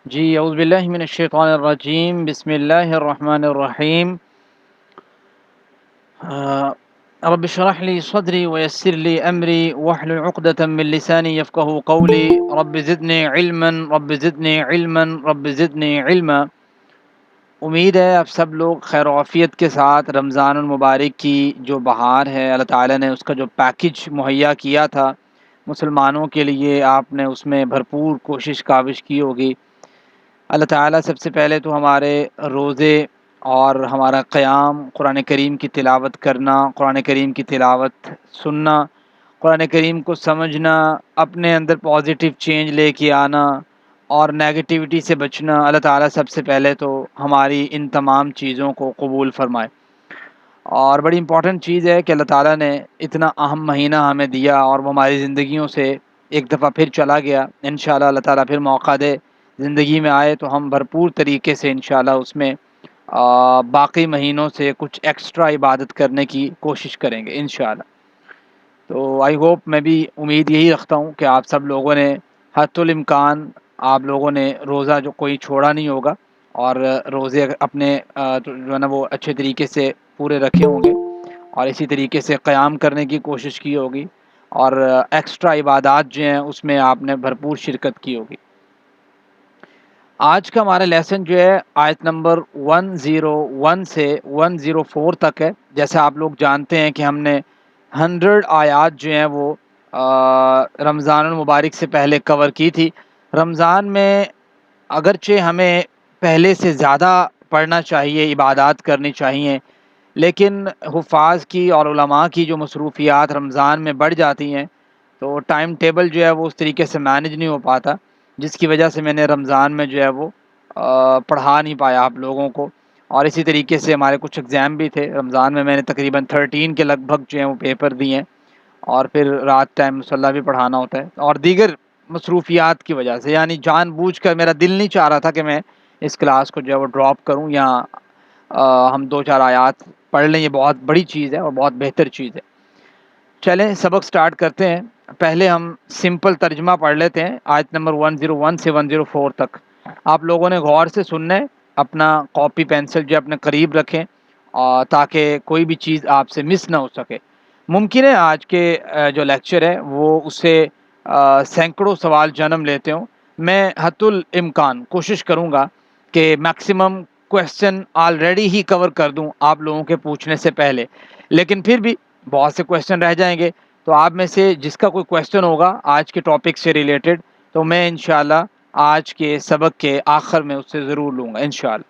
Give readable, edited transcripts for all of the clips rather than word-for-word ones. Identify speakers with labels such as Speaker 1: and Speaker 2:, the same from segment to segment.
Speaker 1: جی اعوذ باللہ من الشیطان الرجیم، بسم اللہ الرحمن الرحیم۔ رب اشرح لی صدری ویسر لی امری واحلل عقدۃ من لسانی یفقهوا قولی رب زدنی علما رب زدنی علما رب زدنی علما۔ امید ہے آپ سب لوگ خیر و عافیت کے ساتھ رمضان المبارک کی جو بہار ہے، اللہ تعالیٰ نے اس کا جو پیکج مہیا کیا تھا مسلمانوں کے لیے، آپ نے اس میں بھرپور کوشش کاوش کی ہوگی۔ اللہ تعالیٰ سب سے پہلے تو ہمارے روزے اور ہمارا قیام، قرآن کریم کی تلاوت کرنا، قرآن کریم کی تلاوت سننا، قرآن کریم کو سمجھنا، اپنے اندر پازیٹیو چینج لے کے آنا اور نیگیٹیوٹی سے بچنا، اللہ تعالیٰ سب سے پہلے تو ہماری ان تمام چیزوں کو قبول فرمائے۔ اور بڑی امپورٹنٹ چیز ہے کہ اللہ تعالیٰ نے اتنا اہم مہینہ ہمیں دیا اور وہ ہماری زندگیوں سے ایک دفعہ پھر چلا گیا۔ انشاءاللہ اللہ تعالیٰ پھر موقع دے زندگی میں آئے تو ہم بھرپور طریقے سے انشاءاللہ اس میں باقی مہینوں سے کچھ ایکسٹرا عبادت کرنے کی کوشش کریں گے انشاءاللہ۔ تو آئی ہوپ، میں بھی امید یہی رکھتا ہوں کہ آپ سب لوگوں نے حتی الامکان آپ لوگوں نے روزہ جو کوئی چھوڑا نہیں ہوگا، اور روزے اپنے جو ہے نا وہ اچھے طریقے سے پورے رکھے ہوں گے، اور اسی طریقے سے قیام کرنے کی کوشش کی ہوگی، اور ایکسٹرا عبادات جو ہیں اس میں آپ نے بھرپور شرکت کی ہوگی۔ آج کا ہمارا لیسن جو ہے آیت نمبر 101 سے 104 تک ہے۔ جیسے آپ لوگ جانتے ہیں کہ ہم نے 100 آیات جو ہیں وہ رمضان المبارک سے پہلے کور کی تھی۔ رمضان میں اگرچہ ہمیں پہلے سے زیادہ پڑھنا چاہیے، عبادات کرنی چاہیے، لیکن حفاظ کی اور علماء کی جو مصروفیات رمضان میں بڑھ جاتی ہیں تو ٹائم ٹیبل جو ہے وہ اس طریقے سے مینج نہیں ہو پاتا، جس کی وجہ سے میں نے رمضان میں جو ہے وہ پڑھا نہیں پایا آپ لوگوں کو۔ اور اسی طریقے سے ہمارے کچھ ایگزام بھی تھے رمضان میں نے تقریباً 13 کے لگ بھگ جو ہیں وہ پیپر دیے ہیں، اور پھر رات ٹائم مصلی بھی پڑھانا ہوتا ہے، اور دیگر مصروفیات کی وجہ سے، یعنی جان بوجھ کر میرا دل نہیں چاہ رہا تھا کہ میں اس کلاس کو جو ہے وہ ڈراپ کروں، یا ہم 2-4 آیات پڑھ لیں۔ یہ بہت بڑی چیز ہے اور بہت بہتر چیز ہے۔ چلیں سبق سٹارٹ کرتے ہیں۔ پہلے ہم سمپل ترجمہ پڑھ لیتے ہیں آیت نمبر 101 سے 104 تک۔ آپ لوگوں نے غور سے سننا ہے، اپنا کاپی پینسل جو اپنے قریب رکھیں تاکہ کوئی بھی چیز آپ سے مس نہ ہو سکے۔ ممکن ہے آج کے جو لیکچر ہے وہ اس سے سینکڑوں سوال جنم لیتے ہوں۔ میں حتی الامکان کوشش کروں گا کہ میکسیمم کویسچن آلریڈی ہی کور کر دوں آپ لوگوں کے پوچھنے سے پہلے، لیکن پھر بھی بہت سے کویسچن رہ جائیں گے، تو آپ میں سے جس کا کوئی کویسچن ہوگا آج کے ٹاپک سے ریلیٹڈ تو میں انشاءاللہ آج کے سبق کے آخر میں اس سے ضرور لوں گا انشاءاللہ۔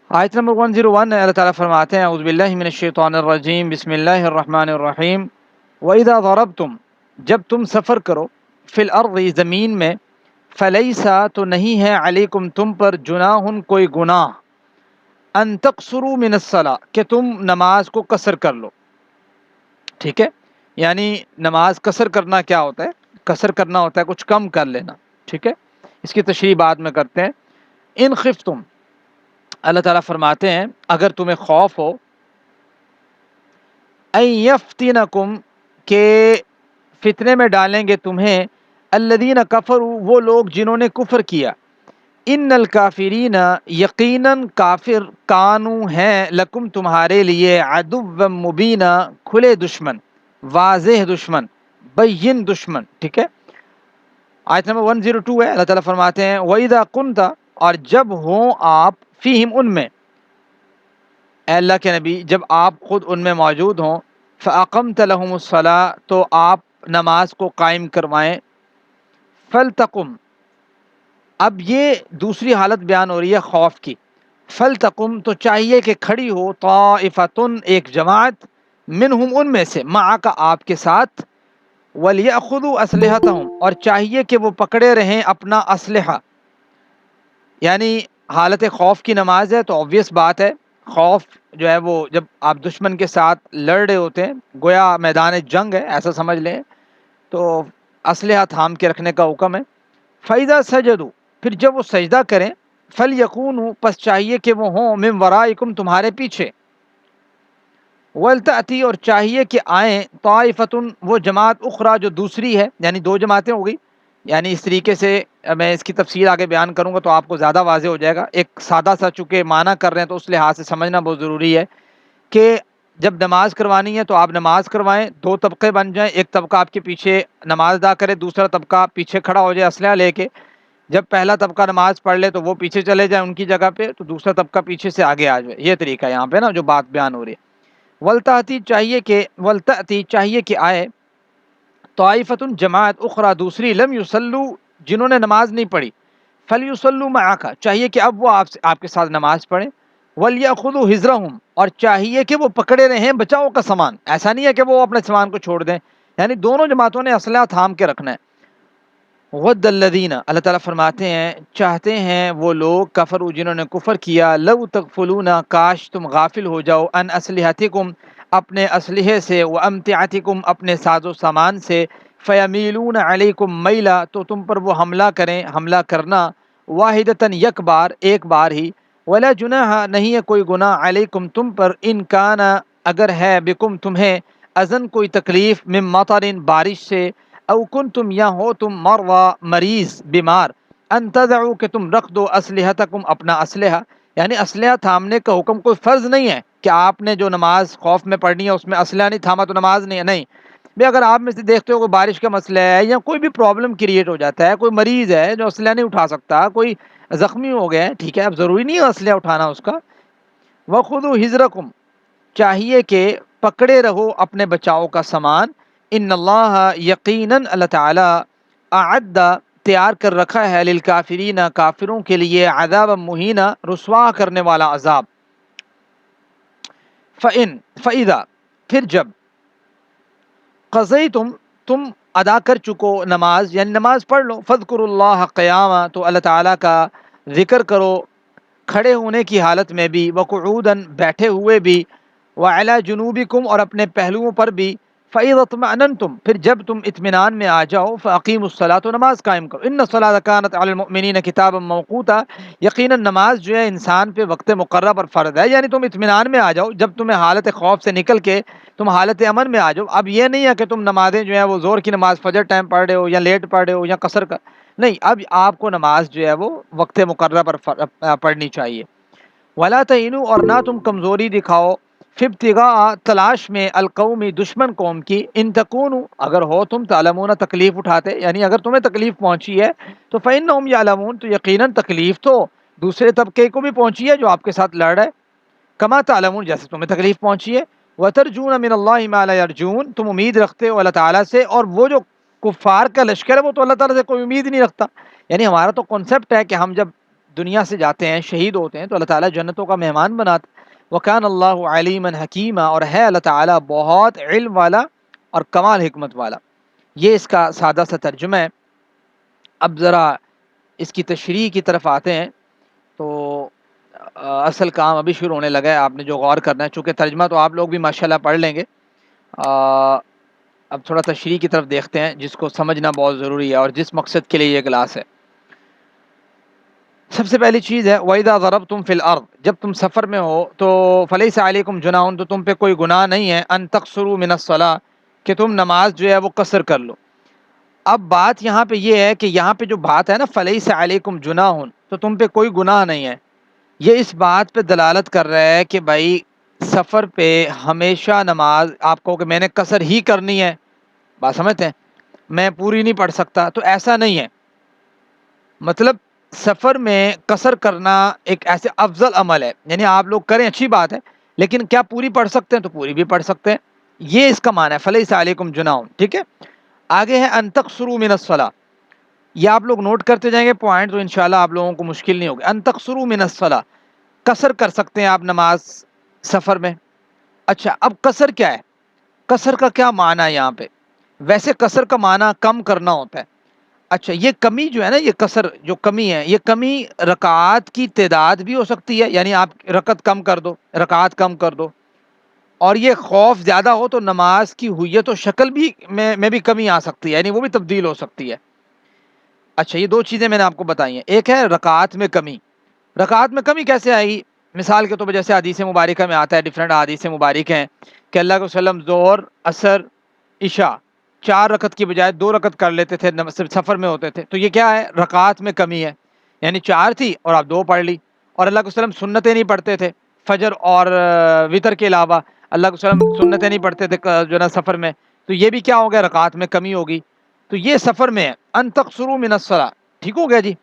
Speaker 1: آیت نمبر 101 ہے، اللہ تعالیٰ فرماتے ہیں اعوذ باللہ من الشیطان الرجیم، بسم اللہ الرحمن الرحیم۔ وَإِذَا ضَرَبْتُمْ، جب تم سفر کرو، فی الارض زمین میں، فلیسا تو نہیں ہے، علیکم تم پر، جناح کوئی گناہ، ان تقصروا من الصلاۃ کہ تم نماز کو قصر کر لو۔ ٹھیک ہے، یعنی نماز قصر کرنا کیا ہوتا ہے؟ قصر کرنا ہوتا ہے کچھ کم کر لینا۔ ٹھیک ہے، اس کی تشریح بعد میں کرتے ہیں۔ ان خفتم، اللہ تعالیٰ فرماتے ہیں اگر تمہیں خوف ہو، ان یفتنکم کہ فتنے میں ڈالیں گے تمہیں، الذین کفروا وہ لوگ جنہوں نے کفر کیا، ان الکافرین یقیناً کافر، کانو ہیں، لکم تمہارے لیے، عدو مبینہ کھلے دشمن، واضح دشمن، بین دشمن۔ ٹھیک ہے، آیت نمبر 102 ہے، اللہ تعالیٰ فرماتے ہیں وَإِذَا كُنْتَ اور جب ہوں آپ، فیہم ان میں، اے اللہ کے نبی جب آپ خود ان میں موجود ہوں، فَأَقَمْتَ لَهُمُ الصَّلَاةَ تو آپ نماز کو قائم کروائیں، فَلْتَقُمْ اب یہ دوسری حالت بیان ہو رہی ہے خوف کی، فَلْتَقُمْ تو چاہیے کہ کھڑی ہو، طَائِفَةٌ ایک جماعت، منہم ان میں سے، معک آپ کے ساتھ، وَلْيَأْخُذُوا أَسْلِحَتَهُمْ اور چاہیے کہ وہ پکڑے رہیں اپنا اسلحہ۔ یعنی حالت خوف کی نماز ہے تو obvious بات ہے، خوف جو ہے وہ جب آپ دشمن کے ساتھ لڑ رہے ہوتے ہیں، گویا میدان جنگ ہے ایسا سمجھ لیں، تو اسلحہ تھام کے رکھنے کا حکم ہے۔ فَإِذَا سَجَدُوا پھر جب وہ سجدہ کریں، فَلْيَكُونُوا پس چاہیے کہ وہ ہوں، مِن وَرَائِكُمْ تمہارے پیچھے، وَلْتَأْتِي اور چاہیے کہ آئیں، طَائِفَةٌ وہ جماعت، اخرى جو دوسری ہے، یعنی دو جماعتیں ہو گئی، یعنی اس طریقے سے میں اس کی تفصیل آگے بیان کروں گا تو آپ کو زیادہ واضح ہو جائے گا. ایک سادہ سا چونکہ معنی کر رہے ہیں تو اس لحاظ سے سمجھنا بہت ضروری ہے کہ جب نماز کروانی ہے تو آپ نماز کروائیں, دو طبقے بن جائیں, ایک طبقہ آپ کے پیچھے نماز ادا کرے, دوسرا طبقہ پیچھے کھڑا ہو جائے اسلحہ لے کے. جب پہلا طبقہ نماز پڑھ لے تو وہ پیچھے چلے جائیں ان کی جگہ پہ, تو دوسرا طبقہ پیچھے سے آگے آ جائے. یہ طریقہ یہاں پہ نا جو بات بیان ہو رہی ہے. ولتأتی چاہیے کہ آئے طائفۃ جماعت اخرى دوسری لم یصلو جنہوں نے نماز نہیں پڑھی, فلیصلوا معک چاہیے کہ اب وہ آپ کے ساتھ نماز پڑھیں, ولیأخذوا حذرهم اور چاہیے کہ وہ پکڑے رہیں بچاؤ کا سامان. ایسا نہیں ہے کہ وہ اپنے سامان کو چھوڑ دیں, یعنی دونوں جماعتوں نے اسلحہ تھام کے رکھنا ہے. ود الذین اللہ تعالیٰ فرماتے ہیں چاہتے ہیں وہ لوگ کفروا جنہوں نے کفر کیا, لو تغفلون کاش تم غافل ہو جاؤ, ان اسلحتکم اپنے اسلحے سے, وامتعتکم اپنے ساز و سامان سے, فیمیلون علیکم میلا تو تم پر وہ حملہ کریں حملہ کرنا, واحدتاً یک بار ایک بار ہی, ولا جناح نہیں ہے کوئی گناہ علیکم تم پر, ان کان اگر ہے بکم تمہیں, اذن کوئی تکلیف, من مطر بارش سے, او کنتم یا ہو تم مروا مریض بیمار, ان تدعو کہ تم رکھ دو اسلحتکم اپنا اسلحہ. یعنی اسلحہ تھامنے کا حکم کوئی فرض نہیں ہے کہ آپ نے جو نماز خوف میں پڑھنی ہے اس میں اسلحہ نہیں تھاما تو نماز نہیں ہے, نہیں بھئی اگر آپ میں سے دیکھتے ہو کوئی بارش کا مسئلہ ہے یا کوئی بھی پرابلم کریٹ ہو جاتا ہے, کوئی مریض ہے جو اسلحہ نہیں اٹھا سکتا, کوئی زخمی ہو گیا ہے, ٹھیک ہے اب ضروری نہیں ہے اسلحہ اٹھانا اس کا. وَخُذُوا حِذْرَكُمْ چاہیے کہ پکڑے رہو اپنے بچاؤ کا سامان, ان اللہ یقیناً اللہ تعالی اعد تیار کر رکھا ہے للکافرین کافروں کے لیے, عذاب مہینہ رسوا کرنے والا عذاب. فَإِذَا پھر جب, قضیتم تم ادا کر چکو نماز یعنی نماز پڑھ لو, فاذکروا اللہ قیاما تو اللہ تعالیٰ کا ذکر کرو کھڑے ہونے کی حالت میں بھی, وقعوداً بیٹھے ہوئے بھی, وعلی جنوبکم اور اپنے پہلوؤں پر بھی, فَإِذَا اطْمَأْنَنْتُمْ پھر جب تم اطمینان میں آ جاؤ, فَأَقِیمُوا الصَّلَاةَ نماز قائم کرو, إِنَّ الصَّلَاةَ كَانَتْ عَلَى الْمُؤْمِنِينَ كِتَابًا مَوْقُوتًا یقیناً نماز جو ہے انسان پہ وقت مقررہ پر فرض ہے. یعنی تم اطمینان میں آ جاؤ, جب تمہیں حالت خوف سے نکل کے تم حالت امن میں آ جاؤ. اب یہ نہیں ہے کہ تم نمازیں جو ہیں وہ زور کی نماز فجر ٹائم پڑھ رہے ہو یا لیٹ پڑھ رہے ہو یا قصر کا, نہیں, اب آپ کو نماز جو ہے وہ وقت مقررہ پر پڑھنی چاہیے. ولا تہینوا اور نہ تم کمزوری دکھاؤ, فی ابتغاء تلاش میں, القومی دشمن قوم کی, ان تکونوا اگر ہو تم تعلمون تکلیف اٹھاتے, یعنی اگر تمہیں تکلیف پہنچی ہے تو فإنہم یعلمون تو یقیناً تکلیف تو دوسرے طبقے کو بھی پہنچی ہے جو آپ کے ساتھ لڑ رہا ہے, کما تعلمون جیسے تمہیں تکلیف پہنچی ہے, وترجون من اللہ ما لا یرجون تم امید رکھتے ہو اللہ تعالیٰ سے, اور وہ جو کفار کا لشکر ہے وہ تو اللہ تعالیٰ سے کوئی امید نہیں رکھتا. یعنی ہمارا تو کنسپٹ ہے کہ ہم جب دنیا سے جاتے ہیں شہید ہوتے ہیں تو اللہ تعالیٰ جنتوں کا مہمان بناتا. وَكَانَ اللَّهُ عَلِيمًا حَكِيمًا اور ہے اللہ تعالیٰ بہت علم والا اور کمال حکمت والا. یہ اس کا سادہ سا ترجمہ ہے. اب ذرا اس کی تشریح کی طرف آتے ہیں تو اصل کام ابھی شروع ہونے لگا ہے, آپ نے جو غور کرنا ہے, چونکہ ترجمہ تو آپ لوگ بھی ماشاءاللہ پڑھ لیں گے, اب تھوڑا تشریح کی طرف دیکھتے ہیں جس کو سمجھنا بہت ضروری ہے اور جس مقصد کے لیے یہ کلاس ہے. سب سے پہلی چیز ہے وَإِذَا ضَرَبْتُمْ فِي الْأَرْضِ جب تم سفر میں ہو تو فَلَيْسَ عَلَيْكُمْ جُنَاحٌ تو تم پہ کوئی گناہ نہیں ہے, أَن تَقْصُرُوا مِنَ الصَّلَاةِ کہ تم نماز جو ہے وہ قصر کر لو. اب بات یہاں پہ یہ ہے کہ یہاں پہ جو بات ہے نا فَلَيْسَ عَلَيْكُمْ جُنَاحٌ تو تم پہ کوئی گناہ نہیں ہے, یہ اس بات پہ دلالت کر رہا ہے کہ بھائی سفر پہ ہمیشہ نماز آپ کو کہ میں نے قصر ہی کرنی ہے, بات سمجھتے ہیں, میں پوری نہیں پڑھ سکتا, تو ایسا نہیں ہے. مطلب سفر میں قصر کرنا ایک ایسے افضل عمل ہے, یعنی آپ لوگ کریں اچھی بات ہے, لیکن کیا پوری پڑھ سکتے ہیں تو پوری بھی پڑھ سکتے ہیں, یہ اس کا معنی ہے فلیس علیکم جناح. ٹھیک ہے, آگے ہے ان تقصروا من الصلاۃ, یہ آپ لوگ نوٹ کرتے جائیں گے پوائنٹ تو انشاءاللہ آپ لوگوں کو مشکل نہیں ہوگی. ان تقصروا من الصلاۃ قصر کر سکتے ہیں آپ نماز سفر میں. اچھا اب قصر کیا ہے, قصر کا کیا معنی ہے یہاں پہ؟ ویسے قصر کا معنی کم کرنا ہوتا ہے. اچھا یہ کمی جو ہے نا, یہ قصر جو کمی ہے, یہ کمی رکعات کی تعداد بھی ہو سکتی ہے, یعنی آپ رکعت کم کر دو, رکعات کم کر دو, اور یہ خوف زیادہ ہو تو نماز کی ہویت و شکل بھی میں بھی کمی آ سکتی ہے, یعنی وہ بھی تبدیل ہو سکتی ہے. اچھا یہ دو چیزیں میں نے آپ کو بتائی ہیں, ایک ہے رکعات میں کمی. رکعات میں کمی کیسے آئے گی؟ مثال کے طور پر جیسے حدیث مبارکہ میں آتا ہے, ڈفرینٹ حدیث مبارک ہیں کہ اللہ کے وسلم ظہر, عصر, عشاء 4 رکعت کی بجائے 2 رکعت کر لیتے تھے سفر میں ہوتے تھے، تو یہ کیا ہے؟ رکعات میں کمی ہے، یعنی 4 تھی اور آپ 2 پڑھ لی۔ اور اللہ کے وسلم سنتیں نہیں پڑھتے تھے فجر اور وتر کے علاوہ، اللہ کے وسلم سنتیں نہیں پڑھتے تھے جو ہے نا سفر میں، تو یہ بھی کیا ہو گیا؟ رکعات میں کمی ہوگی۔ تو یہ سفر میں ان تقصروا من الصلاۃ، ٹھیک ہو گیا جی؟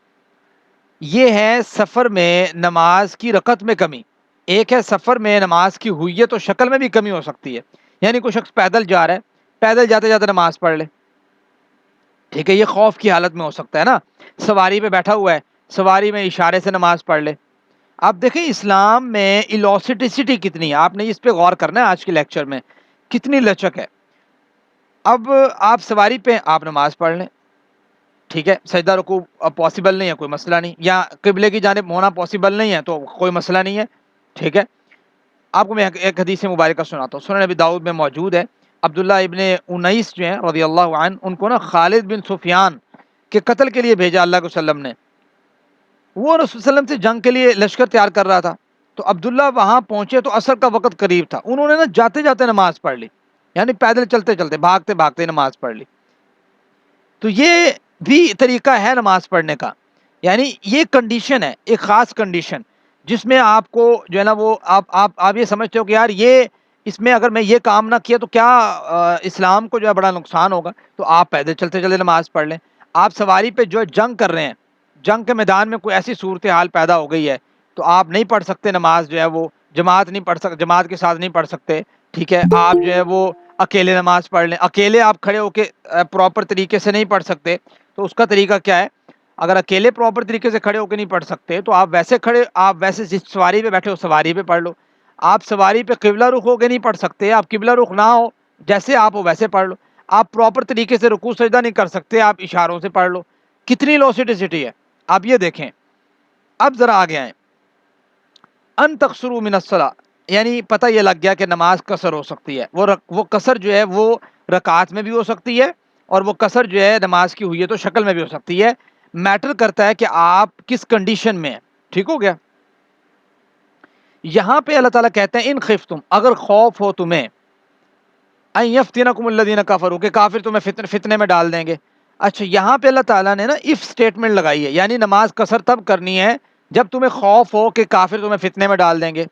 Speaker 1: یہ ہے سفر میں نماز کی رکعت میں کمی۔ ایک ہے سفر میں نماز کی ہوئیت و شکل میں بھی کمی ہو سکتی ہے، یعنی کوئی شخص پیدل جا رہا ہے، پیدل جاتے جاتے نماز پڑھ لے، ٹھیک ہے، یہ خوف کی حالت میں ہو سکتا ہے نا، سواری پہ بیٹھا ہوا ہے، سواری میں اشارے سے نماز پڑھ لے۔ آپ دیکھیں اسلام میں الاسٹیسٹی کتنی ہے، آپ نے اس پہ غور کرنا ہے آج کے لیکچر میں، کتنی لچک ہے۔ اب آپ سواری پہ آپ نماز پڑھ لیں، ٹھیک ہے، سجدہ رکوع پاسبل نہیں ہے، کوئی مسئلہ نہیں، یا قبلے کی جانب ہونا پاسبل نہیں ہے تو کوئی مسئلہ نہیں ہے، ٹھیک ہے۔ آپ کو میں ایک حدیث مبارکہ سناتا ہوں، سنن نبی داؤد میں موجود ہے۔ عبداللہ ابن انیس جو ہیں رضی اللہ عنہ، ان کو نا خالد بن سفیان کے قتل کے لیے بھیجا اللہ کے وسلم نے، وہ رسول صلی اللہ علیہ وسلم سے جنگ کے لیے لشکر تیار کر رہا تھا، تو عبداللہ وہاں پہنچے تو عصر کا وقت قریب تھا، انہوں نے نا جاتے جاتے نماز پڑھ لی، یعنی پیدل چلتے چلتے بھاگتے بھاگتے نماز پڑھ لی۔ تو یہ بھی طریقہ ہے نماز پڑھنے کا، یعنی یہ کنڈیشن ہے، ایک خاص کنڈیشن جس میں آپ کو جو ہے نا وہ آپ یہ سمجھتے ہو کہ یار یہ اس میں اگر میں یہ کام نہ کیا تو کیا اسلام کو جو ہے بڑا نقصان ہوگا، تو آپ پیدل چلتے چلتے نماز پڑھ لیں۔ آپ سواری پہ جو جنگ کر رہے ہیں، جنگ کے میدان میں کوئی ایسی صورتحال پیدا ہو گئی ہے تو آپ نہیں پڑھ سکتے نماز، جو ہے وہ جماعت نہیں پڑھ سکتے، جماعت کے ساتھ نہیں پڑھ سکتے، ٹھیک ہے، آپ جو ہے وہ اکیلے نماز پڑھ لیں، اکیلے آپ کھڑے ہو کے پراپر طریقے سے نہیں پڑھ سکتے، تو اس کا طریقہ کیا ہے؟ اگر اکیلے پراپر طریقے سے کھڑے ہو کے نہیں پڑھ سکتے تو آپ ویسے جس سواری پہ بیٹھے ہو سواری پہ پڑھ لو۔ آپ سواری پہ قبلہ رخ ہو کے نہیں پڑھ سکتے، آپ قبلہ رخ نہ ہو، جیسے آپ ہو ویسے پڑھ لو۔ آپ پراپر طریقے سے رکوع سجدہ نہیں کر سکتے، آپ اشاروں سے پڑھ لو۔ کتنی لوسٹیسٹی ہے، آپ یہ دیکھیں۔ اب ذرا آگے آئیں، ان تقصروا من الصلاۃ، یعنی پتہ یہ لگ گیا کہ نماز قصر ہو سکتی ہے، وہ قصر جو ہے وہ رکعات میں بھی ہو سکتی ہے، اور وہ قصر جو ہے نماز کی ہوئی ہے تو شکل میں بھی ہو سکتی ہے۔ میٹر کرتا ہے کہ آپ کس کنڈیشن میں ہیں، ٹھیک ہو گیا؟ یہاں پہ اللہ تعالیٰ کہتے ہیں ان خفتم، اگر خوف ہو تمہیں، ان یفتنکم الذین کفروا، کہ کافر تمہیں فتنے میں ڈال دیں گے۔ اچھا، یہاں پہ اللہ تعالیٰ نے نا اف سٹیٹمنٹ لگائی ہے، یعنی نماز قصر تب کرنی ہے جب تمہیں خوف ہو کہ کافر تمہیں فتنے میں ڈال دیں گے۔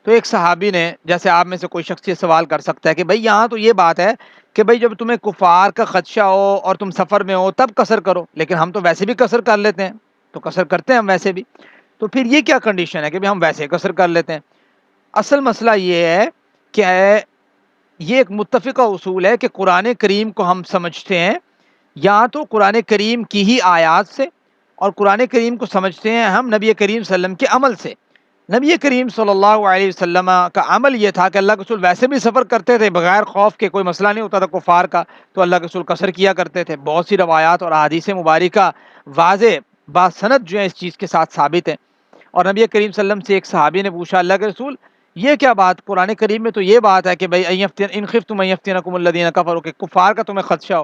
Speaker 1: تو ایک صحابی نے، جیسے آپ میں سے کوئی شخص یہ سوال کر سکتا ہے کہ بھائی یہاں تو یہ بات ہے کہ بھائی جب تمہیں کفار کا خدشہ ہو اور تم سفر میں ہو تب قصر کرو، لیکن ہم تو ویسے بھی قصر کر لیتے ہیں، تو قصر کرتے ہیں ہم ویسے بھی، تو پھر یہ کیا کنڈیشن ہے کہ بھائی ہم ویسے قصر کر لیتے ہیں؟ اصل مسئلہ یہ ہے کہ یہ ایک متفقہ اصول ہے کہ قرآن کریم کو ہم سمجھتے ہیں یا تو قرآن کریم کی ہی آیات سے، اور قرآن کریم کو سمجھتے ہیں ہم نبی کریم صلی اللہ علیہ وسلم کے عمل سے۔ نبی کریم صلی اللہ علیہ وسلم کا عمل یہ تھا کہ اللہ کے رسول ویسے بھی سفر کرتے تھے بغیر خوف کے، کوئی مسئلہ نہیں ہوتا تھا کفار کا، تو اللہ کے رسول قصر کیا کرتے تھے۔ بہت سی روایات اور احادیث مبارکہ واضح باسند جو ہے اس چیز کے ساتھ ثابت ہیں۔ اور نبی کریم صلی اللہ علیہ وسلم سے ایک صحابی نے پوچھا، اللہ کے رسول یہ کیا بات، قرآن کریم میں تو یہ بات ہے کہ بھائی ان خفتم ان یفتنکم الذین کفروا، کہ کفار کا تمہیں خدشہ ہو،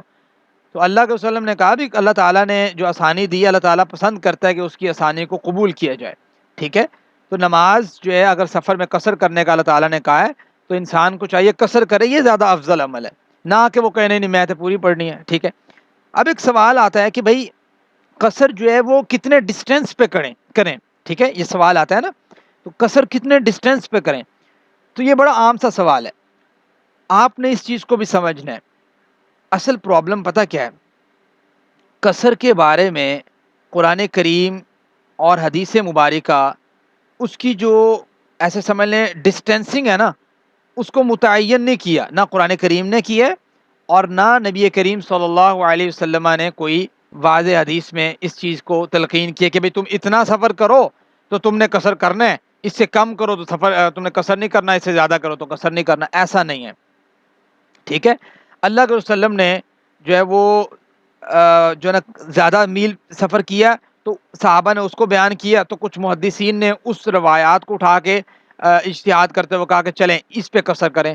Speaker 1: تو اللہ کے وسلم نے کہا بھی اللہ تعالیٰ نے جو آسانی دی، اللہ تعالیٰ پسند کرتا ہے کہ اس کی آسانی کو قبول کیا جائے، ٹھیک ہے۔ تو نماز جو ہے اگر سفر میں قصر کرنے کا اللہ تعالیٰ نے کہا ہے تو انسان کو چاہیے قصر کرے، یہ زیادہ افضل عمل ہے، نہ کہ وہ کہے نہیں میں تو پوری پڑھنی ہے، ٹھیک ہے۔ اب ایک سوال آتا ہے کہ بھائی قصر جو ہے وہ کتنے ڈسٹینس پہ کریں، ٹھیک ہے، یہ سوال آتا ہے نا، تو قصر کتنے ڈسٹینس پہ کریں؟ تو یہ بڑا عام سا سوال ہے، آپ نے اس چیز کو بھی سمجھنا ہے۔ اصل پرابلم پتہ کیا ہے؟ قصر کے بارے میں قرآن کریم اور حدیث مبارکہ اس کی جو ایسے سمجھ لیں ڈسٹینسنگ ہے نا، اس کو متعین نہیں کیا، نہ قرآن کریم نے کیا ہے اور نہ نبی کریم صلی اللہ علیہ وسلم نے کوئی واضح حدیث میں اس چیز کو تلقین کیا کہ بھئی تم اتنا سفر کرو تو تم نے قصر کرنا ہے، اس سے کم کرو تو سفر تم نے قصر نہیں کرنا، اس سے زیادہ کرو تو قصر نہیں کرنا، ایسا نہیں ہے، ٹھیک ہے۔ اللہ کے وسلم نے جو ہے وہ جو ہے نا زیادہ میل سفر کیا تو صحابہ نے اس کو بیان کیا، تو کچھ محدثین نے اس روایات کو اٹھا کے اجتہاد کرتے ہوئے کہا کہ چلیں اس پہ قصر کریں،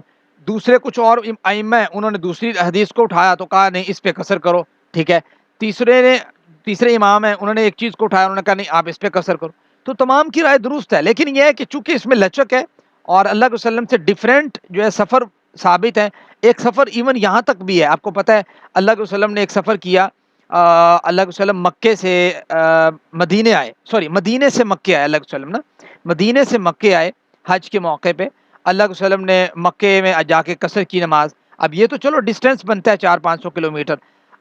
Speaker 1: دوسرے کچھ اور ائمہ ہیں انہوں نے دوسری حدیث کو اٹھایا تو کہا نہیں اس پہ قصر کرو، ٹھیک ہے۔ تیسرے امام ہیں انہوں نے ایک چیز کو اٹھایا، انہوں نے کہا نہیں آپ اس پہ قصر کرو، تو تمام کی رائے درست ہے، لیکن یہ ہے کہ چونکہ اس میں لچک ہے اور اللہ کے وسلم سے ڈیفرنٹ جو ہے سفر ثابت ہیں. ایک سفر ایون یہاں تک بھی ہے, آپ کو پتہ ہے اللہ کے وسلم نے ایک سفر کیا, اللہ کے وسلم مکے سے مدینے آئے, سوری مدینے سے مکے آئے, اللہ کے وسلم نا مدینے سے مکے آئے حج کے موقع پہ. اللہ کے وسلم نے مکے میں جا کے قصر کی نماز. اب یہ تو چلو ڈسٹینس بنتا ہے 400-500 کلومیٹر,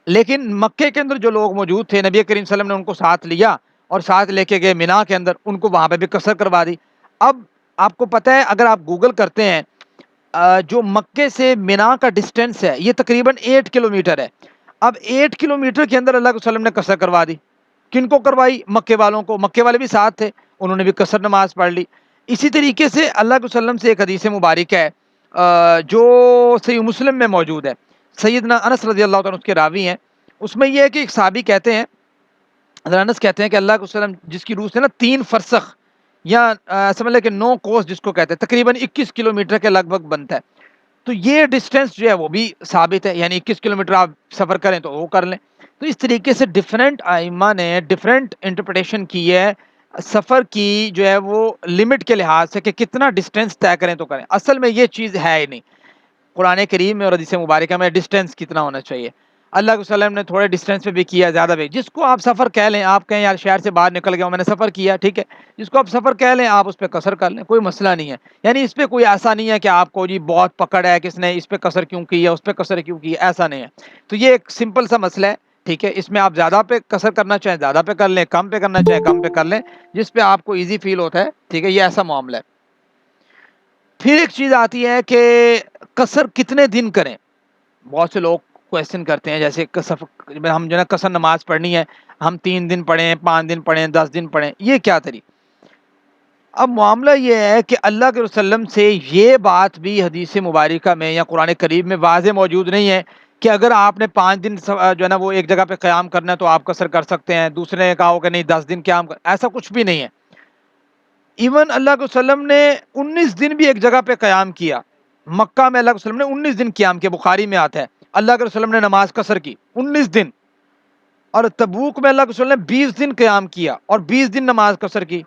Speaker 1: لیکن مکے کے اندر جو لوگ موجود تھے نبی کریم صلی اللہ علیہ وسلم نے ان کو ساتھ لیا اور ساتھ لے کے گئے مینا کے اندر, ان کو وہاں پہ بھی قصر کروا دی. اب آپ کو پتہ ہے اگر آپ گوگل کرتے ہیں جو مکے سے مینا کا ڈسٹینس ہے یہ تقریباً 8 کلومیٹر ہے. اب 8 کلومیٹر کے اندر اللہ کے وسلم نے قصر کروا دی. کن کو کروائی؟ مکے والوں کو. مکے والے بھی ساتھ تھے, انہوں نے بھی قصر نماز پڑھ لی. اسی طریقے سے اللہ کے وسلم سے ایک حدیث مبارک ہے جو صحیح مسلم میں موجود ہے, سیدنا انس رضی اللہ عنہ اس کے راوی ہیں. اس میں یہ ہے کہ ایک صحابی کہتے ہیں, حضرت انس کہتے ہیں کہ اللہ کے وسلم جس کی روح سے نا 3 فرسخ یا سمجھ لیں کہ 9 کوس جس کو کہتے ہیں تقریباً 21 کلومیٹر کے لگ بھگ بنتا ہے. تو یہ ڈسٹینس جو ہے وہ بھی ثابت ہے, یعنی 21 کلومیٹر آپ سفر کریں تو وہ کر لیں. تو اس طریقے سے ڈفرینٹ ائمہ نے ڈفرینٹ انٹرپریٹیشن کی ہے سفر کی جو ہے وہ لمٹ کے لحاظ سے کہ کتنا ڈسٹینس طے کریں تو کریں. اصل میں یہ چیز ہے ہی نہیں قرآن کریم میں اور حدیث مبارکہ میں ڈسٹینس کتنا ہونا چاہیے. اللہ کے وسلم نے تھوڑے ڈسٹینس پہ بھی کیا, زیادہ بھی. جس کو آپ سفر کہہ لیں, آپ کہیں یار شہر سے باہر نکل گیا ہوں میں نے سفر کیا, ٹھیک ہے, جس کو آپ سفر کہہ لیں آپ اس پہ قصر کر لیں, کوئی مسئلہ نہیں ہے. یعنی اس پہ کوئی ایسا نہیں ہے کہ آپ کو جی بہت پکڑ ہے کس نے اس پہ قصر کیوں کی ہے اس پہ قصر کیوں کی ہے, ایسا نہیں ہے. تو یہ ایک سمپل سا مسئلہ ہے, ٹھیک ہے. اس میں آپ زیادہ پہ قصر کرنا چاہیں زیادہ پہ کر لیں, کم پہ کرنا چاہیں کم پہ کر لیں, جس پہ آپ کو ایزی فیل ہوتا ہے, ٹھیک ہے. یہ ایسا معاملہ ہے. پھر ایک چیز آتی ہے کہ قصر کتنے دن کریں. بہت سے لوگ کویشچن کرتے ہیں جیسے ہم جو ہے قصر نماز پڑھنی ہے, ہم 3 دن پڑھیں, 5 دن پڑھیں, 10 دن پڑھیں, یہ کیا طریقہ. اب معاملہ یہ ہے کہ اللہ کے وسلم سے یہ بات بھی حدیث مبارکہ میں یا قرآن کریم میں واضح موجود نہیں ہے کہ اگر آپ نے 5 دن جو ہے نا وہ ایک جگہ پہ قیام کرنا ہے تو آپ قصر کر سکتے ہیں. دوسرے نے کہا ہو کہ نہیں 10 دن قیام کر, ایسا کچھ بھی نہیں ہے. ایون اللہ کے وسلم نے 19 دن بھی ایک جگہ پہ قیام کیا. مکہ میں اللہ کے وسلم نے 19 دن قیام کیا, بخاری میں آتا ہے اللہ کے وسلم نے نماز قصر کی 19 دن. اور تبوک میں اللہ کے وسلم نے 20 دن قیام کیا اور 20 دن نماز قصر کی.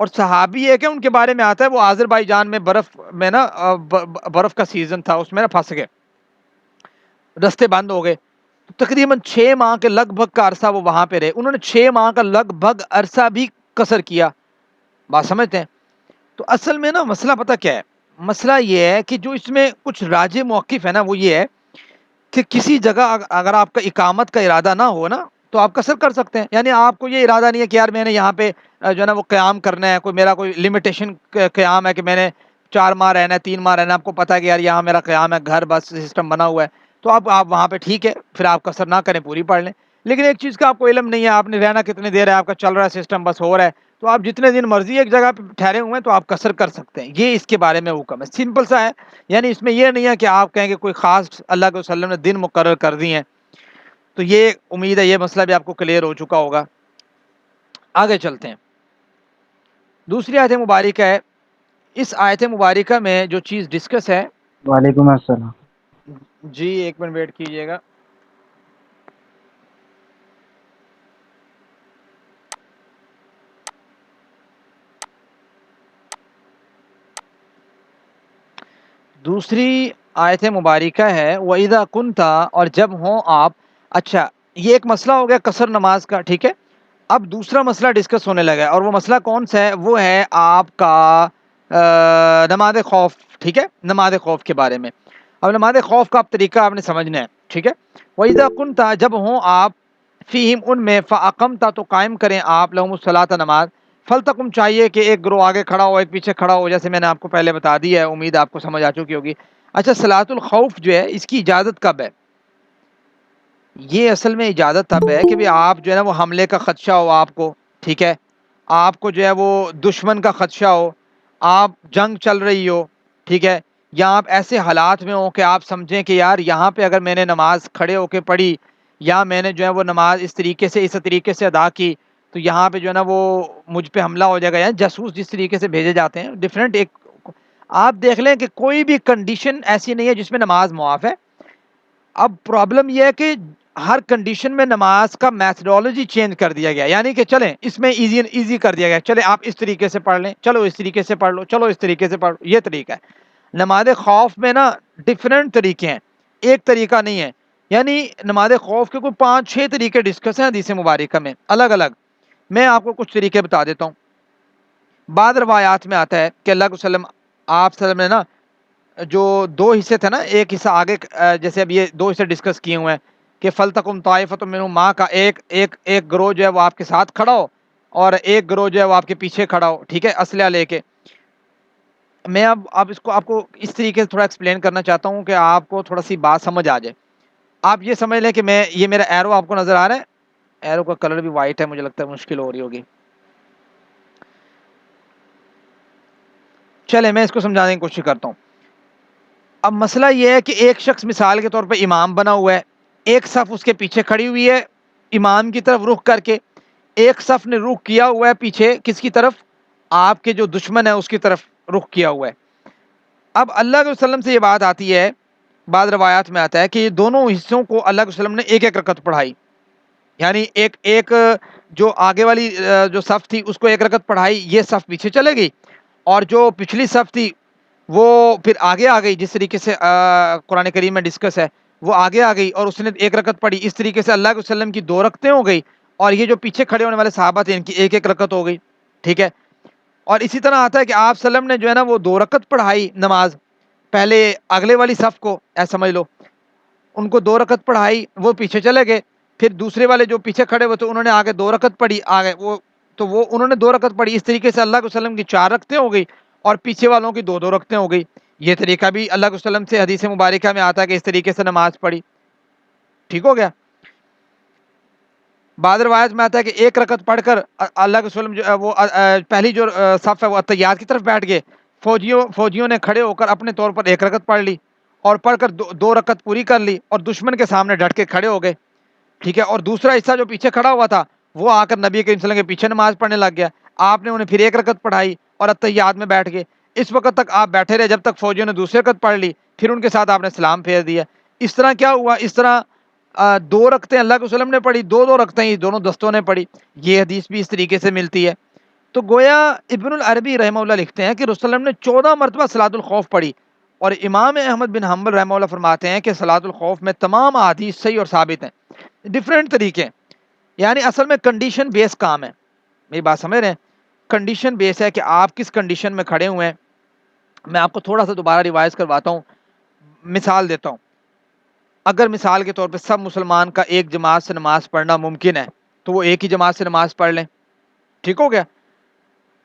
Speaker 1: اور صحابی ہے کہ ان کے بارے میں آتا ہے وہ آذربائیجان میں برف میں نا برف کا سیزن تھا, اس میں نا پھنس گئے, رستے بند ہو گئے. تقریباً 6 ماہ کے لگ بھگ کا عرصہ وہ وہاں پہ رہے. انہوں نے 6 ماہ کا لگ بھگ عرصہ بھی قصر کیا. بات سمجھتے ہیں. تو اصل میں نا مسئلہ پتہ کیا ہے, مسئلہ یہ ہے کہ جو اس میں کچھ راج موقف ہے نا وہ یہ ہے کہ کسی جگہ اگر آپ کا اقامت کا ارادہ نہ ہو نا تو آپ قصر کر سکتے ہیں. یعنی آپ کو یہ ارادہ نہیں ہے کہ یار میں نے یہاں پہ جو ہے نا وہ قیام کرنا ہے, کوئی میرا کوئی لمیٹیشن قیام ہے کہ میں نے 4 ماہ رہنا ہے, 3 ماہ رہنا ہے, آپ کو پتہ ہے کہ یار یہاں میرا قیام ہے, گھر بس سسٹم بنا ہوا ہے, تو آپ وہاں پہ ٹھیک ہے, پھر آپ قصر نہ کریں, پوری پڑھ لیں. لیکن ایک چیز کا آپ کو علم نہیں ہے, آپ نے رہنا کتنی دیر ہے, آپ کا چل رہا ہے سسٹم بس ہو رہا ہے, تو آپ جتنے دن مرضی ایک جگہ پہ ٹھہرے ہوئے ہیں تو آپ قصر کر سکتے ہیں. یہ اس کے بارے میں حکم ہے, سمپل سا ہے. یعنی اس میں یہ نہیں ہے کہ آپ کہیں کہ کوئی خاص اللہ کے وسلم نے دن مقرر کر دی ہیں. تو یہ امید ہے یہ مسئلہ بھی آپ کو کلیئر ہو چکا ہوگا. آگے چلتے ہیں. دوسری آیت مبارکہ ہے, اس آیت مبارکہ میں جو چیز ڈسکس ہے.
Speaker 2: وعلیکم السلام.
Speaker 1: جی ایک منٹ ویٹ کیجیے گا. دوسری آیت مبارکہ ہے وَإِذَا كُنْتَ, اور جب ہوں آپ. اچھا یہ ایک مسئلہ ہو گیا قصر نماز کا, ٹھیک ہے. اب دوسرا مسئلہ ڈسکس ہونے لگا ہے, اور وہ مسئلہ کون سا ہے, وہ ہے آپ کا نماز خوف, ٹھیک ہے, نماز خوف کے بارے میں. اب نماز خوف کا طریقہ آپ نے سمجھنا ہے, ٹھیک ہے. وَإِذَا كُنْتَ, جب ہوں آپ, فِيهِمْ, ان میں, فَأَقَمْتَ, تو قائم کریں آپ, لَهُمُ الصَّلَاةَ, نماز. فَلْتَقُمْ, چاہیے کہ ایک گروہ آگے کھڑا ہو ایک پیچھے کھڑا ہو, جیسے میں نے آپ کو پہلے بتا دیا ہے, امید آپ کو سمجھ آ چکی ہوگی. اچھا صلاۃ الخوف جو ہے اس کی اجازت کب ہے؟ یہ اصل میں اجازت تب ہے کہ بھی آپ جو ہے نا وہ حملے کا خدشہ ہو آپ کو, ٹھیک ہے, آپ کو جو ہے وہ دشمن کا خدشہ ہو, آپ جنگ چل رہی ہو, ٹھیک ہے, یا آپ ایسے حالات میں ہو کہ آپ سمجھیں کہ یار یہاں پہ اگر میں نے نماز کھڑے ہو کے پڑھی یا میں نے جو ہے وہ نماز اس طریقے سے ادا کی تو یہاں پہ جو ہے نا وہ مجھ پہ حملہ ہو جائے گا. یا جاسوس جس طریقے سے بھیجے جاتے ہیں ڈفرینٹ, ایک آپ دیکھ لیں کہ کوئی بھی کنڈیشن ایسی نہیں ہے جس میں نماز معاف ہے. اب پرابلم یہ ہے کہ ہر کنڈیشن میں نماز کا میتھڈالوجی چینج کر دیا گیا, یعنی کہ چلیں اس میں ایزی کر دیا گیا, چلیں آپ اس طریقے سے پڑھ لیں, چلو اس طریقے سے پڑھ لو, چلو اس طریقے سے پڑھ لو, یہ طریقہ ہے. نماز خوف میں نا ڈفرینٹ طریقے ہیں، ایک طریقہ نہیں ہے، یعنی نماز خوف کے کوئی 5-6 طریقے ڈسکس ہیں حدیث مبارکہ میں الگ الگ. میں آپ کو کچھ طریقے بتا دیتا ہوں. بعض روایات میں آتا ہے کہ اللہ کے وسلم آپ وسلم نے نا جو 2 حصے تھے نا، ایک حصہ آگے جیسے اب یہ 2 حصے ڈسکس کیے ہوئے ہیں کہ فلتکم طائفۃ منہم ماں کا ایک گروہ جو ہے وہ آپ کے ساتھ کھڑا ہو اور ایک گروہ جو ہے وہ آپ کے پیچھے کھڑا ہو، ٹھیک ہے، اسلحہ لے کے. میں اب اس کو آپ کو اس طریقے سے تھوڑا ایکسپلین کرنا چاہتا ہوں کہ آپ کو تھوڑا سی بات سمجھ آ جائے. آپ یہ سمجھ لیں کہ یہ میرا ایرو آپ کو نظر آ رہا ہے، ایرو کا کلر بھی وائٹ ہے، مجھے لگتا ہے مشکل ہو رہی ہوگی. چلے میں اس کو سمجھانے کی کوشش کرتا ہوں. اب مسئلہ یہ ہے کہ ایک شخص مثال کے طور پہ امام بنا ہوا ہے، ایک صف اس کے پیچھے کھڑی ہوئی ہے امام کی طرف رخ کر کے، ایک صف نے رخ کیا ہوا ہے پیچھے کس کی طرف؟ آپ کے جو دشمن ہے اس کی طرف رخ کیا ہوا ہے. اب اللہ کے وسلم سے یہ بات آتی ہے، بعض روایات میں آتا ہے کہ یہ دونوں حصوں کو اللہ کے وسلم نے ایک ایک رکعت پڑھائی، یعنی ایک جو آگے والی جو صف تھی اس کو ایک رکعت پڑھائی، یہ صف پیچھے چلے گئی، اور جو پچھلی صف تھی وہ پھر آگے آ گئی، جس طریقے سے قرآن کریم میں ڈسکس ہے وہ آگے آ گئی اور اس نے ایک رکعت پڑھی. اس طریقے سے اللہ کے وسلم کی 2 رکعتیں ہو گئی، اور یہ جو پیچھے کھڑے ہونے والے صحابہ تھے ان کی ایک ایک رکعت ہو گئی، ٹھیک ہے. اور اسی طرح آتا ہے کہ آپ وسلم نے جو ہے نا وہ 2 رکعت پڑھائی نماز، پہلے اگلے والی صف کو ایسا سمجھ لو، ان کو 2 رکعت پڑھائی، وہ پیچھے چلے گئے، پھر دوسرے والے جو پیچھے کھڑے ہوئے تھے انہوں نے آگے 2 رکعت پڑھی، آگے وہ انہوں نے 2 رکعت پڑھی. اس طریقے سے اللہ کے وسلم کی 4 رکعتیں ہو گئی اور پیچھے والوں کی 2 رکعتیں ہو گئی. یہ طریقہ بھی اللہ کے وسلم سے حدیث مبارکہ میں آتا ہے کہ اس طریقے سے نماز پڑھی، ٹھیک ہو گیا. بعض روایت میں آتا ہے کہ 1 رکعت پڑھ کر اللہ کے وسلم جو وہ پہلی جو صف ہے وہ اتحیات کی طرف بیٹھ گئے، فوجیوں نے کھڑے ہو کر اپنے طور پر 1 رکعت پڑھ لی اور پڑھ کر 2 رکعت پوری کر لی اور دشمن کے سامنے ڈٹ کے کھڑے ہو گئے، ٹھیک ہے. اور دوسرا حصہ جو پیچھے کھڑا ہوا تھا وہ آ کر نبی کریم صلی اللہ علیہ وسلم کے پیچھے نماز پڑھنے لگ گیا، آپ نے انہیں پھر 1 رکعت پڑھائی اور اتحیات میں بیٹھ گئے. اس وقت تک آپ بیٹھے رہے جب تک فوجیوں نے دوسری رکعت پڑھ لی، پھر ان کے ساتھ آپ نے سلام پھیر دیا. اس طرح کیا ہوا، اس طرح 2 رکعتیں اللہ کے وسلم نے پڑھی، 2 رکعتیں ہی دونوں دستوں نے پڑھی. یہ حدیث بھی اس طریقے سے ملتی ہے. تو گویا ابن العربی رحمہ اللہ لکھتے ہیں کہ رسول اللہ نے 14 مرتبہ صلاۃ الخوف پڑھی، اور امام احمد بن حنبل رحمہ اللہ فرماتے ہیں کہ صلاۃ الخوف میں تمام احادیث صحیح اور ثابت ہیں، ڈفرینٹ طریقے. یعنی اصل میں کنڈیشن بیس کام ہے، میری بات سمجھ رہے ہیں، کنڈیشن بیس ہے کہ آپ کس کنڈیشن میں کھڑے ہوئے ہیں. میں آپ کو تھوڑا سا دوبارہ ریوائز کرواتا ہوں، مثال دیتا ہوں. اگر مثال کے طور پہ سب مسلمان کا ایک جماعت سے نماز پڑھنا ممکن ہے تو وہ ایک ہی جماعت سے نماز پڑھ لیں، ٹھیک ہو گیا.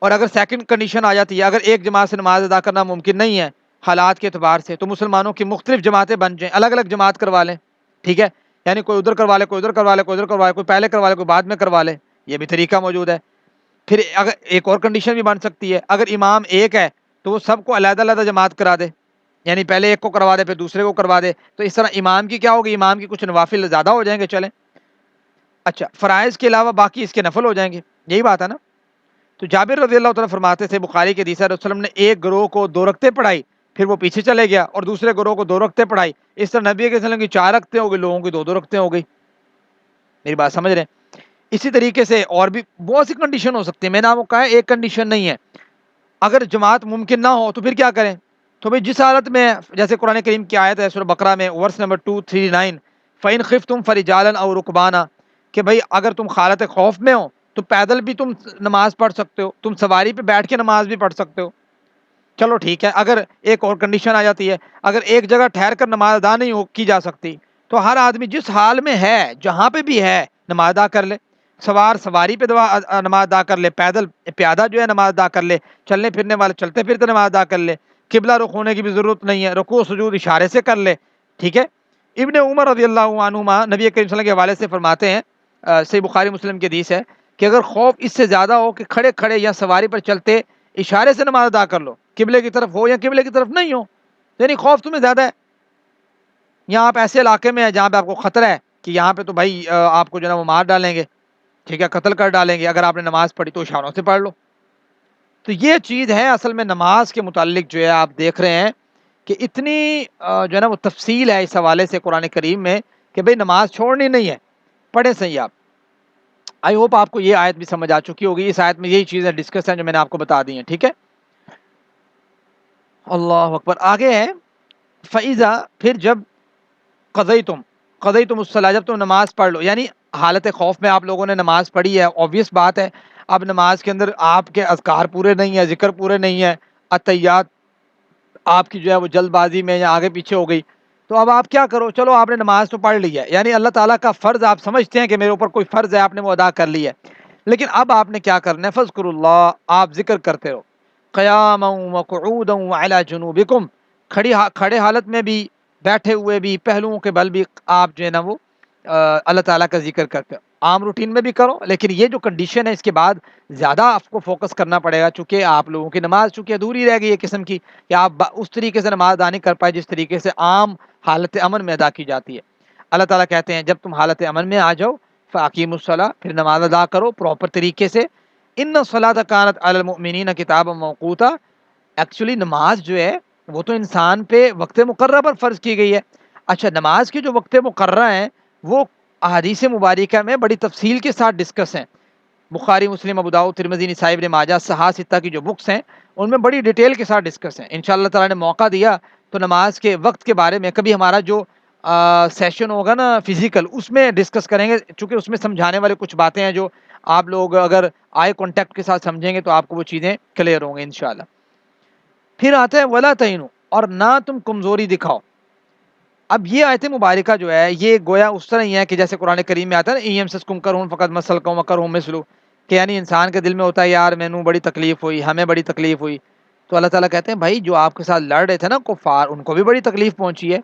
Speaker 1: اور اگر سیکنڈ کنڈیشن آ جاتی ہے، اگر ایک جماعت سے نماز ادا کرنا ممکن نہیں ہے حالات کے اعتبار سے، تو مسلمانوں کی مختلف جماعتیں بن جائیں، الگ الگ جماعت کروا لیں، ٹھیک ہے. یعنی کوئی ادھر کروا لے، کوئی ادھر کروا لے، کوئی ادھر کروا لے، کوئی پہلے کروا لے، کوئی بعد میں کروا لے، یہ بھی طریقہ موجود ہے. پھر اگر ایک اور کنڈیشن بھی بن سکتی ہے، اگر امام ایک ہے تو وہ سب کو علیحدہ علیحدہ جماعت کرا دے، یعنی پہلے ایک کو کروا دے پھر دوسرے کو کروا دے، تو اس طرح امام کی کیا ہوگی، امام کی کچھ نوافل زیادہ ہو جائیں گے، چلیں. اچھا، فرائض کے علاوہ باقی اس کے نفل ہو جائیں گے، یہی بات ہے نا. تو جابر رضی اللہ تعالیٰ فرماتے تھے، بخاری کے حدیث ہے، رسول اللہ نے ایک گروہ کو 2 رکعتیں پڑھائی، پھر وہ پیچھے چلے گیا اور دوسرے گروہ کو 2 رکعتیں پڑھائی. اس طرح نبی کے وسلم کی 4 رکعتیں ہو گئی، لوگوں کی 2 رکعتیں ہو گئی. میری بات سمجھ رہے ہیں. اسی طریقے سے اور بھی بہت سی کنڈیشن ہو سکتی ہے، میں نے آپ کو کہا ہے ایک کنڈیشن نہیں ہے. اگر جماعت ممکن نہ ہو تو پھر کیا کریں؟ تو بھائی جس حالت میں، جیسے قرآن کریم کی آیت ہے سورہ بقرہ میں ورس نمبر 239، فَإِنْ خِفْتُمْ فَرِجَالًا أَوْ رُكْبَانًا، کہ بھائی اگر تم حالت خوف میں ہو تو پیدل بھی تم نماز پڑھ سکتے ہو، تم سواری پہ بیٹھ کے نماز بھی پڑھ سکتے ہو. چلو ٹھیک ہے. اگر ایک اور کنڈیشن آ جاتی ہے، اگر ایک جگہ ٹھہر کر نماز ادا نہیں کی جا سکتی تو ہر آدمی جس حال میں ہے جہاں پہ بھی ہے نماز ادا کر لے. سوار سواری پہ نماز ادا کر لے، پیدل پیادہ جو ہے نماز ادا کر لے، چلنے پھرنے والے چلتے پھرتے نماز ادا کر لے. قبلہ رخ ہونے کی بھی ضرورت نہیں ہے، رکوع سجود اشارے سے کر لے، ٹھیک ہے. ابن عمر رضی اللہ عنہما نبی کریم صلی اللہ علیہ وسلم کے حوالے سے فرماتے ہیں، صحیح بخاری مسلم کی حدیث ہے، کہ اگر خوف اس سے زیادہ ہو کہ کھڑے کھڑے یا سواری پر چلتے اشارے سے نماز ادا کر لو، قبلے کی طرف ہو یا قبلے کی طرف نہیں ہو، یعنی خوف تمہیں زیادہ ہے، یا آپ ایسے علاقے میں ہیں جہاں پہ آپ کو خطرہ ہے کہ یہاں پہ تو بھائی آپ کو جو ہے نا وہ مار ڈالیں گے، ٹھیک ہے، قتل کر ڈالیں گے، اگر آپ نے نماز پڑھی تو اشاروں سے پڑھ لو. تو یہ چیز ہے اصل میں نماز کے متعلق جو ہے آپ دیکھ رہے ہیں کہ اتنی جو ہے نا وہ تفصیل ہے اس حوالے سے قرآن کریم میں کہ بھئی نماز چھوڑنی نہیں ہے، پڑھیں صحیح آپ. آئی ہوپ آپ کو یہ آیت بھی سمجھ آ چکی ہوگی، اس آیت میں یہی چیزیں ڈسکس ہیں جو میں نے آپ کو بتا دی ہیں، ٹھیک ہے. اللہ اکبر. آگے ہے فَإِذَا، پھر جب قضیتم الصلاۃ، جب تم نماز پڑھ لو، یعنی حالت خوف میں آپ لوگوں نے نماز پڑھی ہے، obvious بات ہے. اب نماز کے اندر آپ کے اذکار پورے نہیں ہیں، ذکر پورے نہیں ہے، اتحیات آپ کی جو ہے وہ جلد بازی میں یا آگے پیچھے ہو گئی، تو اب آپ کیا کرو؟ چلو آپ نے نماز تو پڑھ لی ہے، یعنی اللہ تعالیٰ کا فرض آپ سمجھتے ہیں کہ میرے اوپر کوئی فرض ہے، آپ نے وہ ادا کر لی ہے، لیکن اب آپ نے کیا کرنا ہے؟ فذکروا اللہ، آپ ذکر کرتے ہو، قیاما وقعودا وعلی جنوبکم، کھڑے حالت میں بھی، بیٹھے ہوئے بھی، پہلوؤں کے بل بھی آپ جو ہے نا وہ اللہ تعالیٰ کا ذکر کرتے ہو. عام روٹین میں بھی کرو، لیکن یہ جو کنڈیشن ہے اس کے بعد زیادہ آپ کو فوکس کرنا پڑے گا، چونکہ آپ لوگوں کی نماز چونکہ ادھوری رہ گئی ہے قسم کی، کہ آپ اس طریقے سے نماز ادا نہیں کر پائے جس طریقے سے عام حالت امن میں ادا کی جاتی ہے. اللہ تعالیٰ کہتے ہیں جب تم حالت امن میں آ جاؤ فاقیموا الصلاۃ، پھر نماز ادا کرو پراپر طریقے سے. ان الصلاۃ کانت علی المؤمنین کتابا موقوتا، ایکچولی نماز جو ہے وہ تو انسان پہ وقت مقررہ پر فرض کی گئی ہے. اچھا، نماز کے جو وقت مقررہ ہیں وہ احادیث مبارکہ میں بڑی تفصیل کے ساتھ ڈسکس ہیں. بخاری، مسلم، ابو داؤد، ترمذی، نسائی، ابن ماجہ، صحاح ستہ کی جو بکس ہیں ان میں بڑی ڈیٹیل کے ساتھ ڈسکس ہیں. انشاءاللہ تعالیٰ نے موقع دیا تو نماز کے وقت کے بارے میں کبھی ہمارا جو سیشن ہوگا نا فزیکل، اس میں ڈسکس کریں گے، چونکہ اس میں سمجھانے والے کچھ باتیں ہیں جو آپ لوگ اگر آئی کانٹیکٹ کے ساتھ سمجھیں گے تو آپ کو وہ چیزیں کلیئر ہوں گے انشاءاللہ. پھر آتا ہے ولا تہنوا، اور نہ تم کمزوری دکھاؤ. اب یہ آیت مبارکہ جو ہے یہ گویا اس طرح ہی ہے کہ جیسے قرآن کریم میں آتا ہے نا ایم سسکم کرون فقط مسل قوم کرون مثلو، کہ یعنی انسان کے دل میں ہوتا ہے یار مینوں بڑی تکلیف ہوئی، ہمیں بڑی تکلیف ہوئی، تو اللہ تعالیٰ کہتے ہیں بھائی جو آپ کے ساتھ لڑ رہے تھے نا کفار، ان کو بھی بڑی تکلیف پہنچی ہے.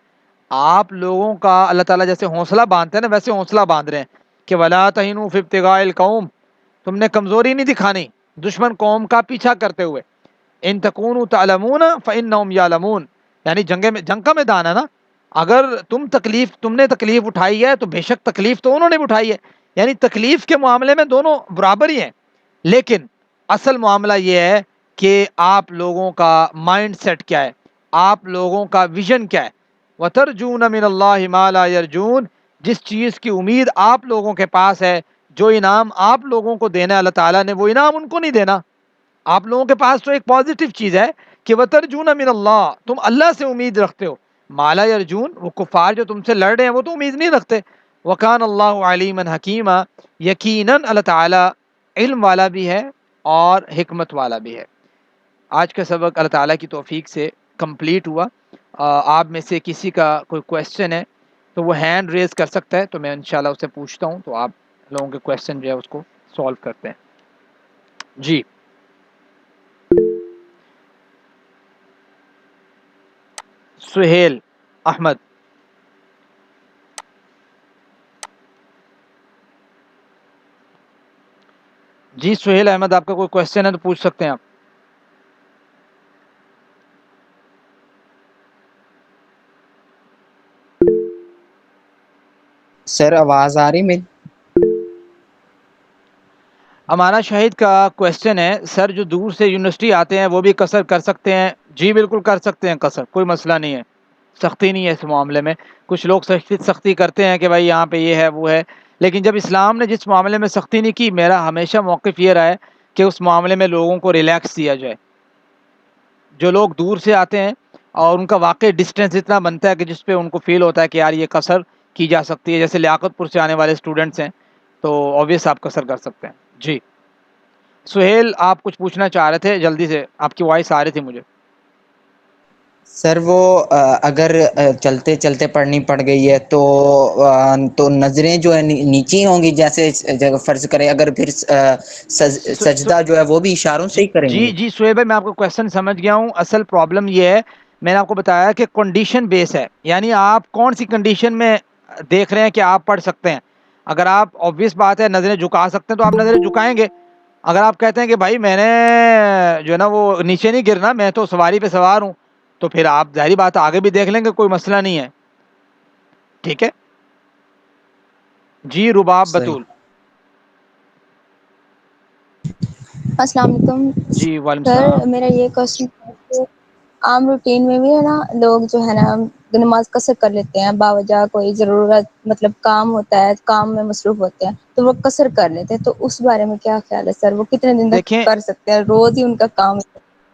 Speaker 1: آپ لوگوں کا اللہ تعالیٰ جیسے حوصلہ باندھتے ہیں نا ویسے حوصلہ باندھ رہے ہیں کہ ولا تہنوا فی ابتغاء القوم، تم نے کمزوری نہیں دکھانی دشمن قوم کا پیچھا کرتے ہوئے. ان تکونوا تعلمون فانہم یعلمون، یعنی جنگ کا میدان ہے نا، اگر تم نے تکلیف اٹھائی ہے تو بے شک تکلیف تو انہوں نے بھی اٹھائی ہے، یعنی تکلیف کے معاملے میں دونوں برابر ہی ہیں. لیکن اصل معاملہ یہ ہے کہ آپ لوگوں کا مائنڈ سیٹ کیا ہے، آپ لوگوں کا ویژن کیا ہے. وَتَرْجُونَ مِنَ اللَّهِ مَا لَا يَرْجُونَ، جس چیز کی امید آپ لوگوں کے پاس ہے، جو انعام آپ لوگوں کو دینا ہے اللہ تعالیٰ نے، وہ انعام ان کو نہیں دینا. آپ لوگوں کے پاس تو ایک پازیٹیو چیز ہے کہ وَتَرْجُونَ مِنَ اللَّهِ، تم اللہ سے امید رکھتے ہو. مالا یرجون، وہ کفار جو تم سے لڑ رہے ہیں وہ تو امید نہیں رکھتے. وَكَانَ اللَّهُ عَلِيمًا حَكِيمًا، یقیناً اللہ تعالیٰ علم والا بھی ہے اور حکمت والا بھی ہے. آج کا سبق اللہ تعالیٰ کی توفیق سے کمپلیٹ ہوا. آپ میں سے کسی کا کوئی کویسچن ہے تو وہ ہینڈ ریز کر سکتا ہے، تو میں انشاءاللہ اس سے پوچھتا ہوں، تو آپ لوگوں کے کویسچن جو ہے اس کو سولو کرتے ہیں. جی سہیل احمد. جی سہیل احمد، آپ کا کوئی کویسچن ہے تو پوچھ سکتے ہیں آپ.
Speaker 2: سر آواز آ رہی میری؟
Speaker 1: ہمارا شاہد کا کویسچن ہے سر جو دور سے یونیورسٹی آتے ہیں وہ بھی قصر کر سکتے ہیں؟ جی بالکل کر سکتے ہیں قصر، کوئی مسئلہ نہیں ہے، سختی نہیں ہے اس معاملے میں. کچھ لوگ سختی کرتے ہیں کہ بھائی یہاں پہ یہ ہے وہ ہے، لیکن جب اسلام نے جس معاملے میں سختی نہیں کی، میرا ہمیشہ موقف یہ رہا ہے کہ اس معاملے میں لوگوں کو ریلیکس دیا جائے. جو لوگ دور سے آتے ہیں اور ان کا واقعی ڈسٹینس اتنا بنتا ہے کہ جس پہ ان کو فیل ہوتا ہے کہ یار یہ قصر کی جا سکتی ہے، جیسے لیاقت پور سے آنے والے اسٹوڈنٹس ہیں تو آبویس آپ قصر کر سکتے ہیں. جی سہیل، آپ کچھ پوچھنا چاہ رہے تھے، جلدی سے، آپ کی وائس آ رہی تھی مجھے.
Speaker 2: سر وہ اگر چلتے چلتے پڑھنی پڑ گئی ہے تو نظریں جو ہے نیچی ہوں گی، جیسے فرض کرے اگر پھر سجدہ جو ہے وہ بھی اشاروں سے
Speaker 1: جی
Speaker 2: ہی کریں
Speaker 1: جی
Speaker 2: گے.
Speaker 1: جی سہیل بھائی، میں آپ کو کویسچن سمجھ گیا ہوں. اصل پرابلم یہ ہے، میں نے آپ کو بتایا کہ کنڈیشن بیس ہے، یعنی آپ کون سی کنڈیشن میں دیکھ رہے ہیں کہ آپ پڑھ سکتے ہیں. اگر آپ obvious بات ہے نظریں جھکا سکتے ہیں تو آپ نظریں جھکائیں گے. اگر آپ کہتے ہیں کہ بھائی میں نے جو ہے نا وہ نیچے نہیں گرنا، میں تو سواری پہ سوار ہوں، تو پھر آپ ظاہری بات آگے بھی دیکھ لیں گے، کوئی مسئلہ نہیں ہے. ٹھیک ہے. جی رباب
Speaker 2: صحیح.
Speaker 1: بتول.
Speaker 3: السلام علیکم
Speaker 1: جی وعلیکم
Speaker 3: سر،
Speaker 1: السلام.
Speaker 3: میرا یہ کوشچن ہے کہ عام روٹین میں بھی ہے نا لوگ جو ہے نا نماز قصر کر لیتے ہیں، باوجہ کوئی ضرورت مطلب کام ہوتا ہے، کام میں مصروف ہوتے ہیں تو وہ قصر کر لیتے ہیں، تو اس بارے میں کیا خیال ہے سر؟ وہ کتنے دن تک
Speaker 1: دیکھیں
Speaker 3: کر سکتے ہیں؟ روز ہی ان کا کام ہے.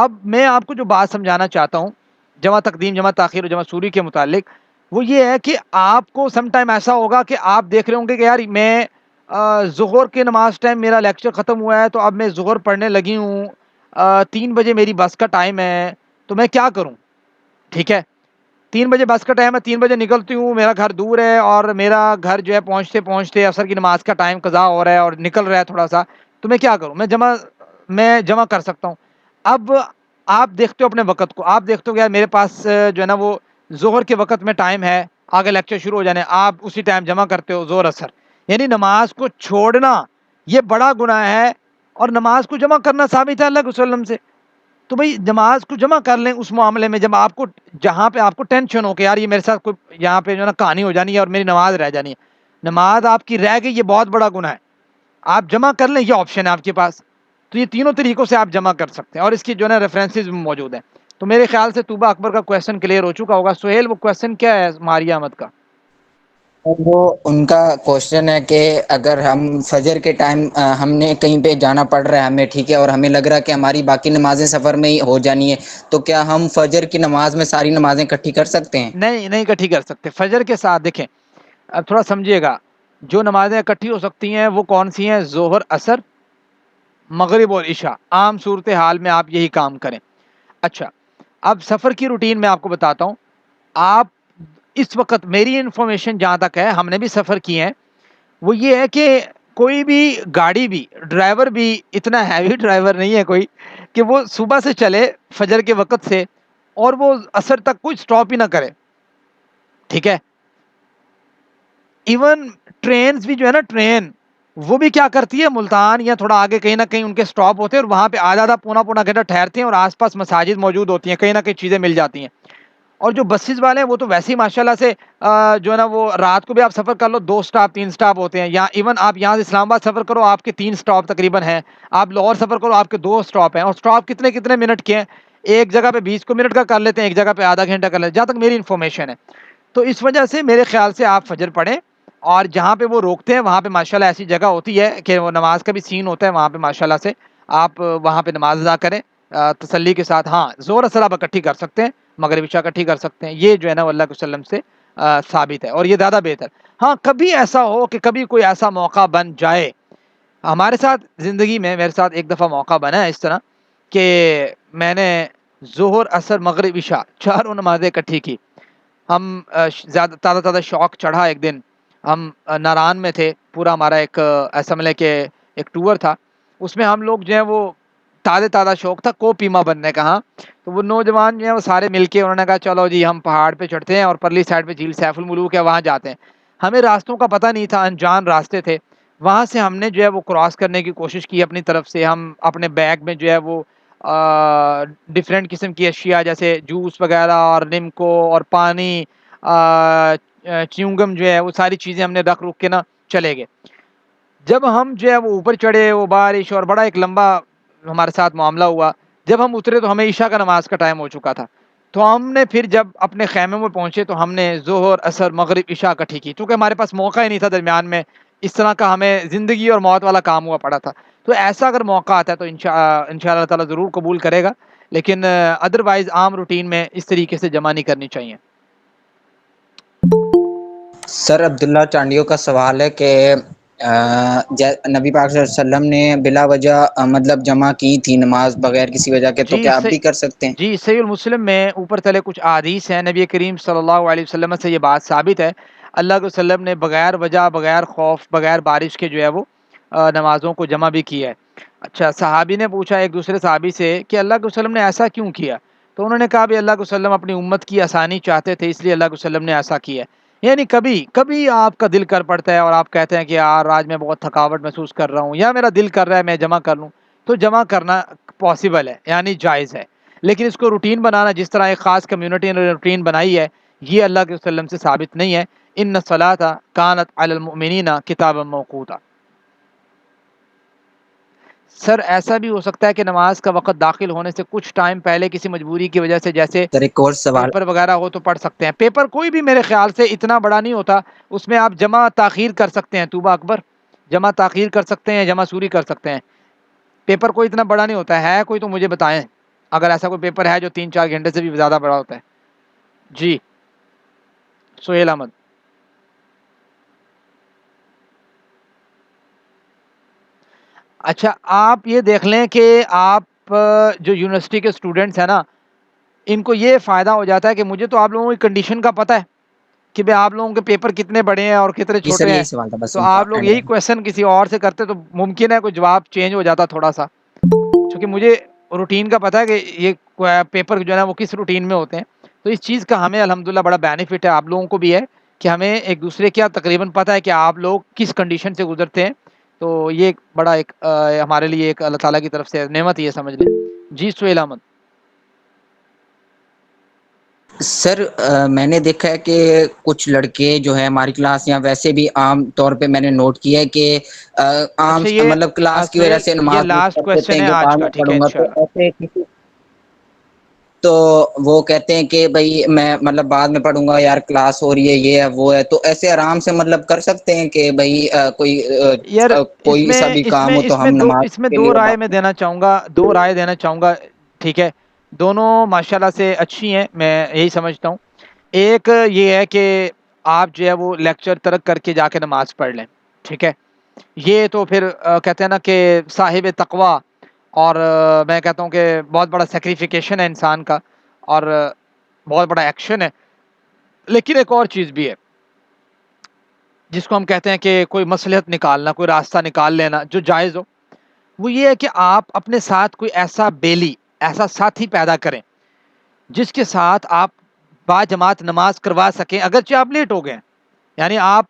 Speaker 1: اب میں آپ کو جو بات سمجھانا چاہتا ہوں جمع تقدیم جمع تاخیر اور جمع سوری کے متعلق، وہ یہ ہے کہ آپ کو سم ٹائم ایسا ہوگا کہ آپ دیکھ رہے ہوں گے کہ یار میں ظہر کے نماز ٹائم میرا لیکچر ختم ہوا ہے، تو اب میں ظہر پڑھنے لگی ہوں، 3 بجے میری بس کا ٹائم ہے، تو میں کیا کروں؟ ٹھیک ہے، 3 بجے بس کا ٹائم ہے، 3 بجے نکلتی ہوں، میرا گھر دور ہے اور میرا گھر جو ہے پہنچتے پہنچتے عصر کی نماز کا ٹائم قضا ہو رہا ہے اور نکل رہا ہے تھوڑا سا، تو میں کیا کروں؟ میں جمع کر سکتا ہوں۔ اب آپ دیکھتے ہو اپنے وقت کو، آپ دیکھتے ہو کہ یار میرے پاس جو ہے نا وہ ظہر کے وقت میں ٹائم ہے، آگے لیکچر شروع ہو جانے، آپ اسی ٹائم جمع کرتے ہو ظہر اثر۔ یعنی نماز کو چھوڑنا یہ بڑا گناہ ہے، اور نماز کو جمع کرنا ثابت ہے اللہ کے وسلم سے۔ تو بھائی نماز کو جمع کر لیں اس معاملے میں جب آپ کو، جہاں پہ آپ کو ٹینشن ہو کہ یار یہ میرے ساتھ کوئی یہاں پہ جو ہے نا کہانی ہو جانی ہے اور میری نماز رہ جانی ہے، نماز آپ کی رہ گئی، یہ بہت بڑا گناہ ہے، آپ جمع کر لیں، یہ آپشن ہے آپ کے پاس۔ تو یہ تینوں طریقوں سے آپ جمع کر سکتے ہیں، اور اس کی جو ہے نا ریفرنسز بھی موجود ہیں۔ تو میرے خیال سے طوبہ اکبر کا کویشچن کلیئر ہو چکا ہوگا۔ سہیل، وہ کویشچن کیا ہے ماریہ احمد کا؟
Speaker 2: وہ ان کا کوشچن ہے کہ اگر ہم فجر کے ٹائم ہم نے کہیں پہ جانا پڑ رہا ہے ہمیں، ٹھیک ہے، اور ہمیں لگ رہا ہے کہ ہماری باقی نمازیں سفر میں ہی ہو جانی ہے، تو کیا ہم فجر کی نماز میں ساری نمازیں اکٹھی کر سکتے ہیں؟
Speaker 1: نہیں، نہیں اکٹھی کر سکتے۔ فجر کے ساتھ دیکھیں، اب تھوڑا سمجھیے گا، جو نمازیں اکٹھی ہو سکتی ہیں وہ کون سی ہیں؟ ظہر، عصر، مغرب اور عشاء۔ عام صورتحال میں آپ یہی کام کریں۔ اچھا، اب سفر کی روٹین میں آپ کو بتاتا ہوں۔ آپ اس وقت میری انفارمیشن جہاں تک ہے، ہم نے بھی سفر کیے ہیں، وہ یہ ہے کہ کوئی بھی گاڑی بھی، ڈرائیور بھی اتنا ہیوی ڈرائیور نہیں ہے کوئی کہ وہ صبح سے چلے فجر کے وقت سے اور وہ عصر تک کوئی سٹاپ ہی نہ کرے، ٹھیک ہے۔ ایون ٹرینز بھی جو ہے نا، ٹرین وہ بھی کیا کرتی ہے، ملتان یا تھوڑا آگے کہیں نہ کہیں ان کے سٹاپ ہوتے ہیں، اور وہاں پہ آدھا آدھا پونا پونا گھنٹہ ٹھہرتے ہیں، اور آس پاس مساجد موجود ہوتی ہیں، کہیں نہ کہیں چیزیں مل جاتی ہیں۔ اور جو بسز والے ہیں وہ تو ویسے ہی ماشاءاللہ سے جو ہے نا وہ رات کو بھی آپ سفر کر لو، 2 سٹاپ 3 سٹاپ ہوتے ہیں، یا ایون آپ یہاں سے اسلام آباد سفر کرو، آپ کے 3 سٹاپ تقریباً ہیں، آپ لاہور سفر کرو، آپ کے 2 سٹاپ ہیں، اور سٹاپ کتنے کتنے منٹ کے ہیں، ایک جگہ پہ 20 منٹ کا کر لیتے ہیں، ایک جگہ پہ آدھا گھنٹہ کر لیتے ہیں، جہاں تک میری انفارمیشن ہے۔ تو اس وجہ سے میرے خیال سے آپ فجر پڑھیں، اور جہاں پہ وہ روکتے ہیں وہاں پہ ماشاءاللہ ایسی جگہ ہوتی ہے کہ وہ نماز کا بھی سین ہوتا ہے، وہاں پہ ماشاءاللہ سے آپ وہاں پہ نماز ادا کریں تسلی کے ساتھ۔ ہاں، ظہر اثر آپ اکٹھی کر سکتے ہیں، مغرب عشاء اکٹھی کر سکتے ہیں، یہ جو ہے نا وہ اللہ کے وسلم سے ثابت ہے، اور یہ زیادہ بہتر۔ ہاں، کبھی ایسا ہو کہ کبھی کوئی ایسا موقع بن جائے، ہمارے ساتھ زندگی میں میرے ساتھ ایک دفعہ موقع بنا ہے اس طرح کہ میں نے ظہر، عصر، مغرب، عشاء چاروں نمازیں اکٹھی کی۔ ہم زیادہ تازہ تازہ شوق چڑھا، ایک دن ہم ناران میں تھے، پورا ہمارا ایک ایسا ملے کہ ایک ٹور تھا، اس میں ہم لوگ جو ہیں وہ تازہ تازہ شوق تھا کو پیما بننے کا۔ ہاں، تو وہ نوجوان جو ہیں وہ سارے مل کے انہوں نے کہا چلو جی ہم پہاڑ پہ چڑھتے ہیں، اور پرلی سائڈ پہ جھیل سیف الملوک ہے وہاں جاتے ہیں۔ ہمیں راستوں کا پتہ نہیں تھا، انجان راستے تھے، وہاں سے ہم نے جو ہے وہ کراس کرنے کی کوشش کی اپنی طرف سے۔ ہم اپنے بیگ میں جو ہے وہ ڈفرینٹ قسم کی اشیاء جیسے جوس وغیرہ اور نمکو اور پانی، چیونگم جو ہے، وہ ساری چیزیں ہم نے رکھ کے نا چلے گئے۔ جب ہم جو ہے وہ اوپر چڑھے، وہ بارش اور بڑا ایک لمبا ہمارے ساتھ معاملہ ہوا، جب ہم اترے تو ہمیں عشاء کا نماز کا ٹائم ہو چکا تھا۔ تو ہم نے پھر جب اپنے خیمے میں پہنچے تو ہم نے ظہر، عصر، مغرب، عشاء اکٹھی کی، کیونکہ ہمارے پاس موقع ہی نہیں تھا درمیان میں، اس طرح کا ہمیں زندگی اور موت والا کام ہوا پڑا تھا۔ تو ایسا اگر موقع آتا ہے تو انشاء اللہ تعالیٰ ضرور قبول کرے گا، لیکن ادروائز عام روٹین میں اس طریقے سے جمع نہیں کرنی چاہیے۔
Speaker 2: سر عبداللہ چانڈیو کا سوال ہے کہ نبی پاک صلی اللہ علیہ وسلم نے بلا وجہ مطلب جمع کی تھی نماز بغیر کسی وجہ کے، تو
Speaker 1: جی
Speaker 2: کیا آپ بھی کر سکتے ہیں؟
Speaker 1: جی، صحیح المسلم میں اوپر تلے کچھ احادیث ہیں، نبی کریم صلی اللہ علیہ وسلم سے یہ بات ثابت ہے، اللہ کے وسلم نے بغیر وجہ، بغیر خوف، بغیر بارش کے جو ہے وہ نمازوں کو جمع بھی کیا ہے۔ اچھا، صحابی نے پوچھا ایک دوسرے صحابی سے کہ اللہ کے وسلم نے ایسا کیوں کیا؟ تو انہوں نے کہا بھی اللہ کے وسلم اپنی امت کی آسانی چاہتے تھے، اس لیے اللہ کے وسلم نے ایسا کیا ہے۔ یعنی کبھی کبھی آپ کا دل کر پڑتا ہے اور آپ کہتے ہیں کہ یار آج میں بہت تھکاوٹ محسوس کر رہا ہوں، یا میرا دل کر رہا ہے میں جمع کر لوں، تو جمع کرنا پاسبل ہے، یعنی جائز ہے۔ لیکن اس کو روٹین بنانا، جس طرح ایک خاص کمیونٹی نے روٹین بنائی ہے، یہ اللہ کے وسلم سے ثابت نہیں ہے۔ ان الصلاۃ کانت علی المؤمنین کتابا موقوتا۔ سر ایسا بھی ہو سکتا ہے کہ نماز کا وقت داخل ہونے سے کچھ ٹائم پہلے کسی مجبوری کی وجہ سے، جیسے
Speaker 2: سر ایک اور سوال،
Speaker 1: پیپر وغیرہ ہو تو پڑھ سکتے ہیں۔ پیپر کوئی بھی میرے خیال سے اتنا بڑا نہیں ہوتا، اس میں آپ جمع تاخیر کر سکتے ہیں، طوبہ اکبر جمع تاخیر کر سکتے ہیں، جمع سوری کر سکتے ہیں۔ پیپر کوئی اتنا بڑا نہیں ہوتا ہے، کوئی تو مجھے بتائیں۔ اگر ایسا کوئی پیپر ہے جو 3-4 گھنٹے سے بھی زیادہ بڑا ہوتا ہے. جی سہیل احمد. اچھا آپ یہ دیکھ لیں کہ آپ جو یونیورسٹی کے اسٹوڈنٹس ہیں نا, ان کو یہ فائدہ ہو جاتا ہے کہ مجھے تو آپ لوگوں کی کنڈیشن کا پتہ ہے کہ بھئی آپ لوگوں کے پیپر کتنے بڑے ہیں اور کتنے
Speaker 2: جی سر
Speaker 1: چھوٹے
Speaker 2: یہی
Speaker 1: ہیں,
Speaker 2: سوال تھا بس
Speaker 1: تو
Speaker 2: ان کا
Speaker 1: آپ لوگ
Speaker 2: اینڈ
Speaker 1: یہی
Speaker 2: میں.
Speaker 1: کویشچن کسی اور سے کرتے تو ممکن ہے کوئی جواب چینج ہو جاتا تھوڑا سا, چونکہ مجھے روٹین کا پتہ ہے کہ یہ پیپر جو ہے نا وہ کس روٹین میں ہوتے ہیں. تو اس چیز کا ہمیں الحمدللہ بڑا بینیفٹ ہے, آپ لوگوں کو بھی ہے کہ ہمیں ایک دوسرے کا تقریباً پتہ ہے کہ آپ لوگ کس کنڈیشن سے گزرتے ہیں. تو یہ ایک بڑا ایک ہمارے لیے ایک اللہ تعالیٰ کی طرف سے نعمت یہ سمجھ لیں. جی سہیل احمد.
Speaker 2: سر میں نے دیکھا ہے کہ کچھ لڑکے جو ہے ہماری کلاس یا ویسے بھی عام طور پہ میں نے نوٹ کیا ہے کہ عام
Speaker 1: اچھا یہ
Speaker 2: مطلب کلاس کی وجہ
Speaker 1: سہیل
Speaker 2: سے
Speaker 1: یہ
Speaker 2: نماز مس
Speaker 1: لاسٹ
Speaker 2: کر دیتے
Speaker 1: کویشچن
Speaker 2: ہیں
Speaker 1: ہے
Speaker 2: کہ
Speaker 1: آج
Speaker 2: بعد
Speaker 1: کا,
Speaker 2: میں
Speaker 1: ٹھیک ہے
Speaker 2: پڑھوں گا, تو
Speaker 1: انشاءاللہ.
Speaker 2: ایسے تو وہ کہتے ہیں کہ بھائی میں مطلب بعد میں پڑھوں گا یار, کلاس ہو رہی ہے, یہ ہے وہ ہے, تو ایسے آرام سے مطلب کر سکتے ہیں کہ بھائی
Speaker 1: یار
Speaker 2: کوئی سا بھی کام ہو تو ہم نماز
Speaker 1: اس میں
Speaker 2: کے
Speaker 1: دو
Speaker 2: لیے
Speaker 1: رائے میں دینا چاہوں گا, دو رائے دینا چاہوں گا. ٹھیک ہے, دونوں ماشاءاللہ سے اچھی ہیں, میں یہی سمجھتا ہوں. ایک یہ ہے کہ آپ جو ہے وہ لیکچر ترک کر کے جا کے نماز پڑھ لیں. ٹھیک ہے, یہ تو پھر کہتے ہیں نا کہ صاحب تقویٰ, اور میں کہتا ہوں کہ بہت بڑا سیکریفیکیشن ہے انسان کا, اور بہت بڑا ایکشن ہے. لیکن ایک اور چیز بھی ہے جس کو ہم کہتے ہیں کہ کوئی مصلحت نکالنا, کوئی راستہ نکال لینا جو جائز ہو. وہ یہ ہے کہ آپ اپنے ساتھ کوئی ایسا بیلی, ایسا ساتھی پیدا کریں جس کے ساتھ آپ با جماعت نماز کروا سکیں, اگرچہ آپ لیٹ ہو گئے. یعنی آپ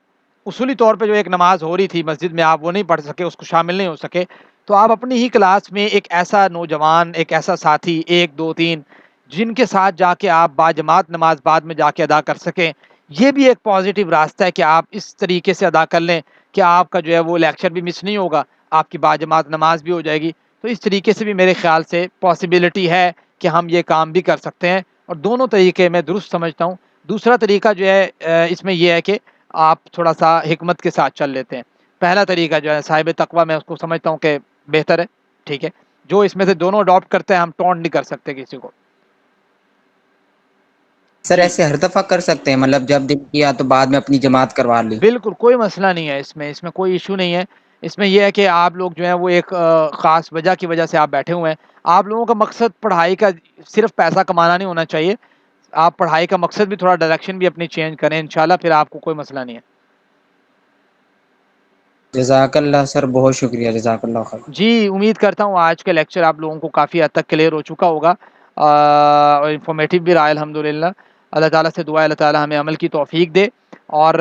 Speaker 1: اصولی طور پہ جو ایک نماز ہو رہی تھی مسجد میں آپ وہ نہیں پڑھ سکے, اس کو شامل نہیں ہو سکے, تو آپ اپنی ہی کلاس میں ایک ایسا نوجوان, ایک ایسا ساتھی, 1 2 3 جن کے ساتھ جا کے آپ با جماعت نماز بعد میں جا کے ادا کر سکیں. یہ بھی ایک پازیٹیو راستہ ہے کہ آپ اس طریقے سے ادا کر لیں کہ آپ کا جو ہے وہ لیکچر بھی مس نہیں ہوگا, آپ کی با جماعت نماز بھی ہو جائے گی. تو اس طریقے سے بھی میرے خیال سے پاسبلٹی ہے کہ ہم یہ کام بھی کر سکتے ہیں, اور دونوں طریقے میں درست سمجھتا ہوں. دوسرا طریقہ جو ہے اس میں یہ ہے کہ آپ تھوڑا سا حکمت کے ساتھ چل لیتے ہیں. پہلا طریقہ جو ہے صاحب تقویٰ, میں اس کو سمجھتا ہوں کہ بہتر ہے. ٹھیک ہے, جو اس میں سے دونوں اڈاپٹ کرتے ہیں, ہم ٹونٹ نہیں کر سکتے کسی کو.
Speaker 2: سر
Speaker 1: جی
Speaker 2: ایسے ہر دفعہ کر سکتے ہیں, مطلب جب دل کیا تو بعد میں اپنی جماعت کروا لی؟
Speaker 1: بالکل کوئی مسئلہ نہیں ہے اس میں کوئی ایشو نہیں ہے. اس میں یہ ہے کہ آپ لوگ جو ہیں وہ ایک خاص وجہ کی وجہ سے آپ بیٹھے ہوئے ہیں. آپ لوگوں کا مقصد پڑھائی کا صرف پیسہ کمانا نہیں ہونا چاہیے, آپ پڑھائی کا مقصد بھی تھوڑا ڈائریکشن بھی اپنی چینج کریں انشاءاللہ, پھر آپ کو کوئی مسئلہ نہیں ہے.
Speaker 2: جزاک اللہ سر, بہت شکریہ, جزاک اللہ خیر.
Speaker 1: جی امید کرتا ہوں آج کا لیکچر آپ لوگوں کو کافی حد تک کلیئر ہو چکا ہوگا, اور انفارمیٹیو بھی رہا ہے الحمدللہ. اللہ تعالیٰ سے دعا ہے اللہ تعالیٰ ہمیں عمل کی توفیق دے. اور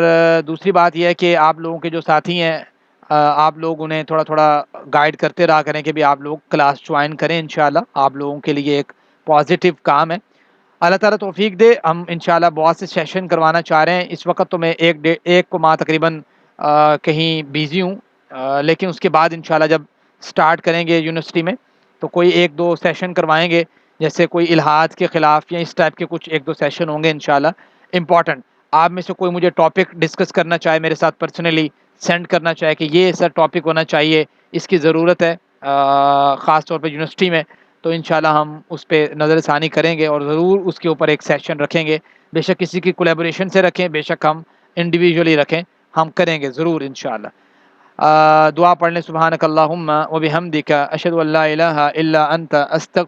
Speaker 1: دوسری بات یہ ہے کہ آپ لوگوں کے جو ساتھی ہیں, آپ لوگ انہیں تھوڑا تھوڑا گائیڈ کرتے رہا کریں کہ بھی آپ لوگ کلاس جوائن کریں انشاءاللہ, آپ لوگوں کے لیے ایک پازیٹیو کام ہے. اللہ تعالیٰ توفیق دے. ہم انشاءاللہ بہت سے سیشن کروانا چاہ رہے ہیں. اس وقت تو میں ایک کو ماہ تقریباً کہیں بیزی ہوں, لیکن اس کے بعد انشاءاللہ جب سٹارٹ کریں گے یونیورسٹی میں تو کوئی 1 2 سیشن کروائیں گے, جیسے کوئی الحاد کے خلاف یا اس ٹائپ کے کچھ 1 2 سیشن ہوں گے انشاءاللہ. امپورٹنٹ, آپ میں سے کوئی مجھے ٹاپک ڈسکس کرنا چاہے میرے ساتھ پرسنلی, سینڈ کرنا چاہے کہ یہ سر ٹاپک ہونا چاہیے, اس کی ضرورت ہے خاص طور پہ یونیورسٹی میں, تو انشاءاللہ ہم اس پہ نظر ثانی کریں گے اور ضرور اس کے اوپر ایک سیشن رکھیں گے. بے شک کسی کی کولیبوریشن سے رکھیں, بے شک ہم انڈیویجولی رکھیں, ہم کریں گے ضرور انشاءاللہ. دعا پڑھ لیں. سبحانک اللہم و بحمدک اشہد ان لا الہ الا انت استغفرک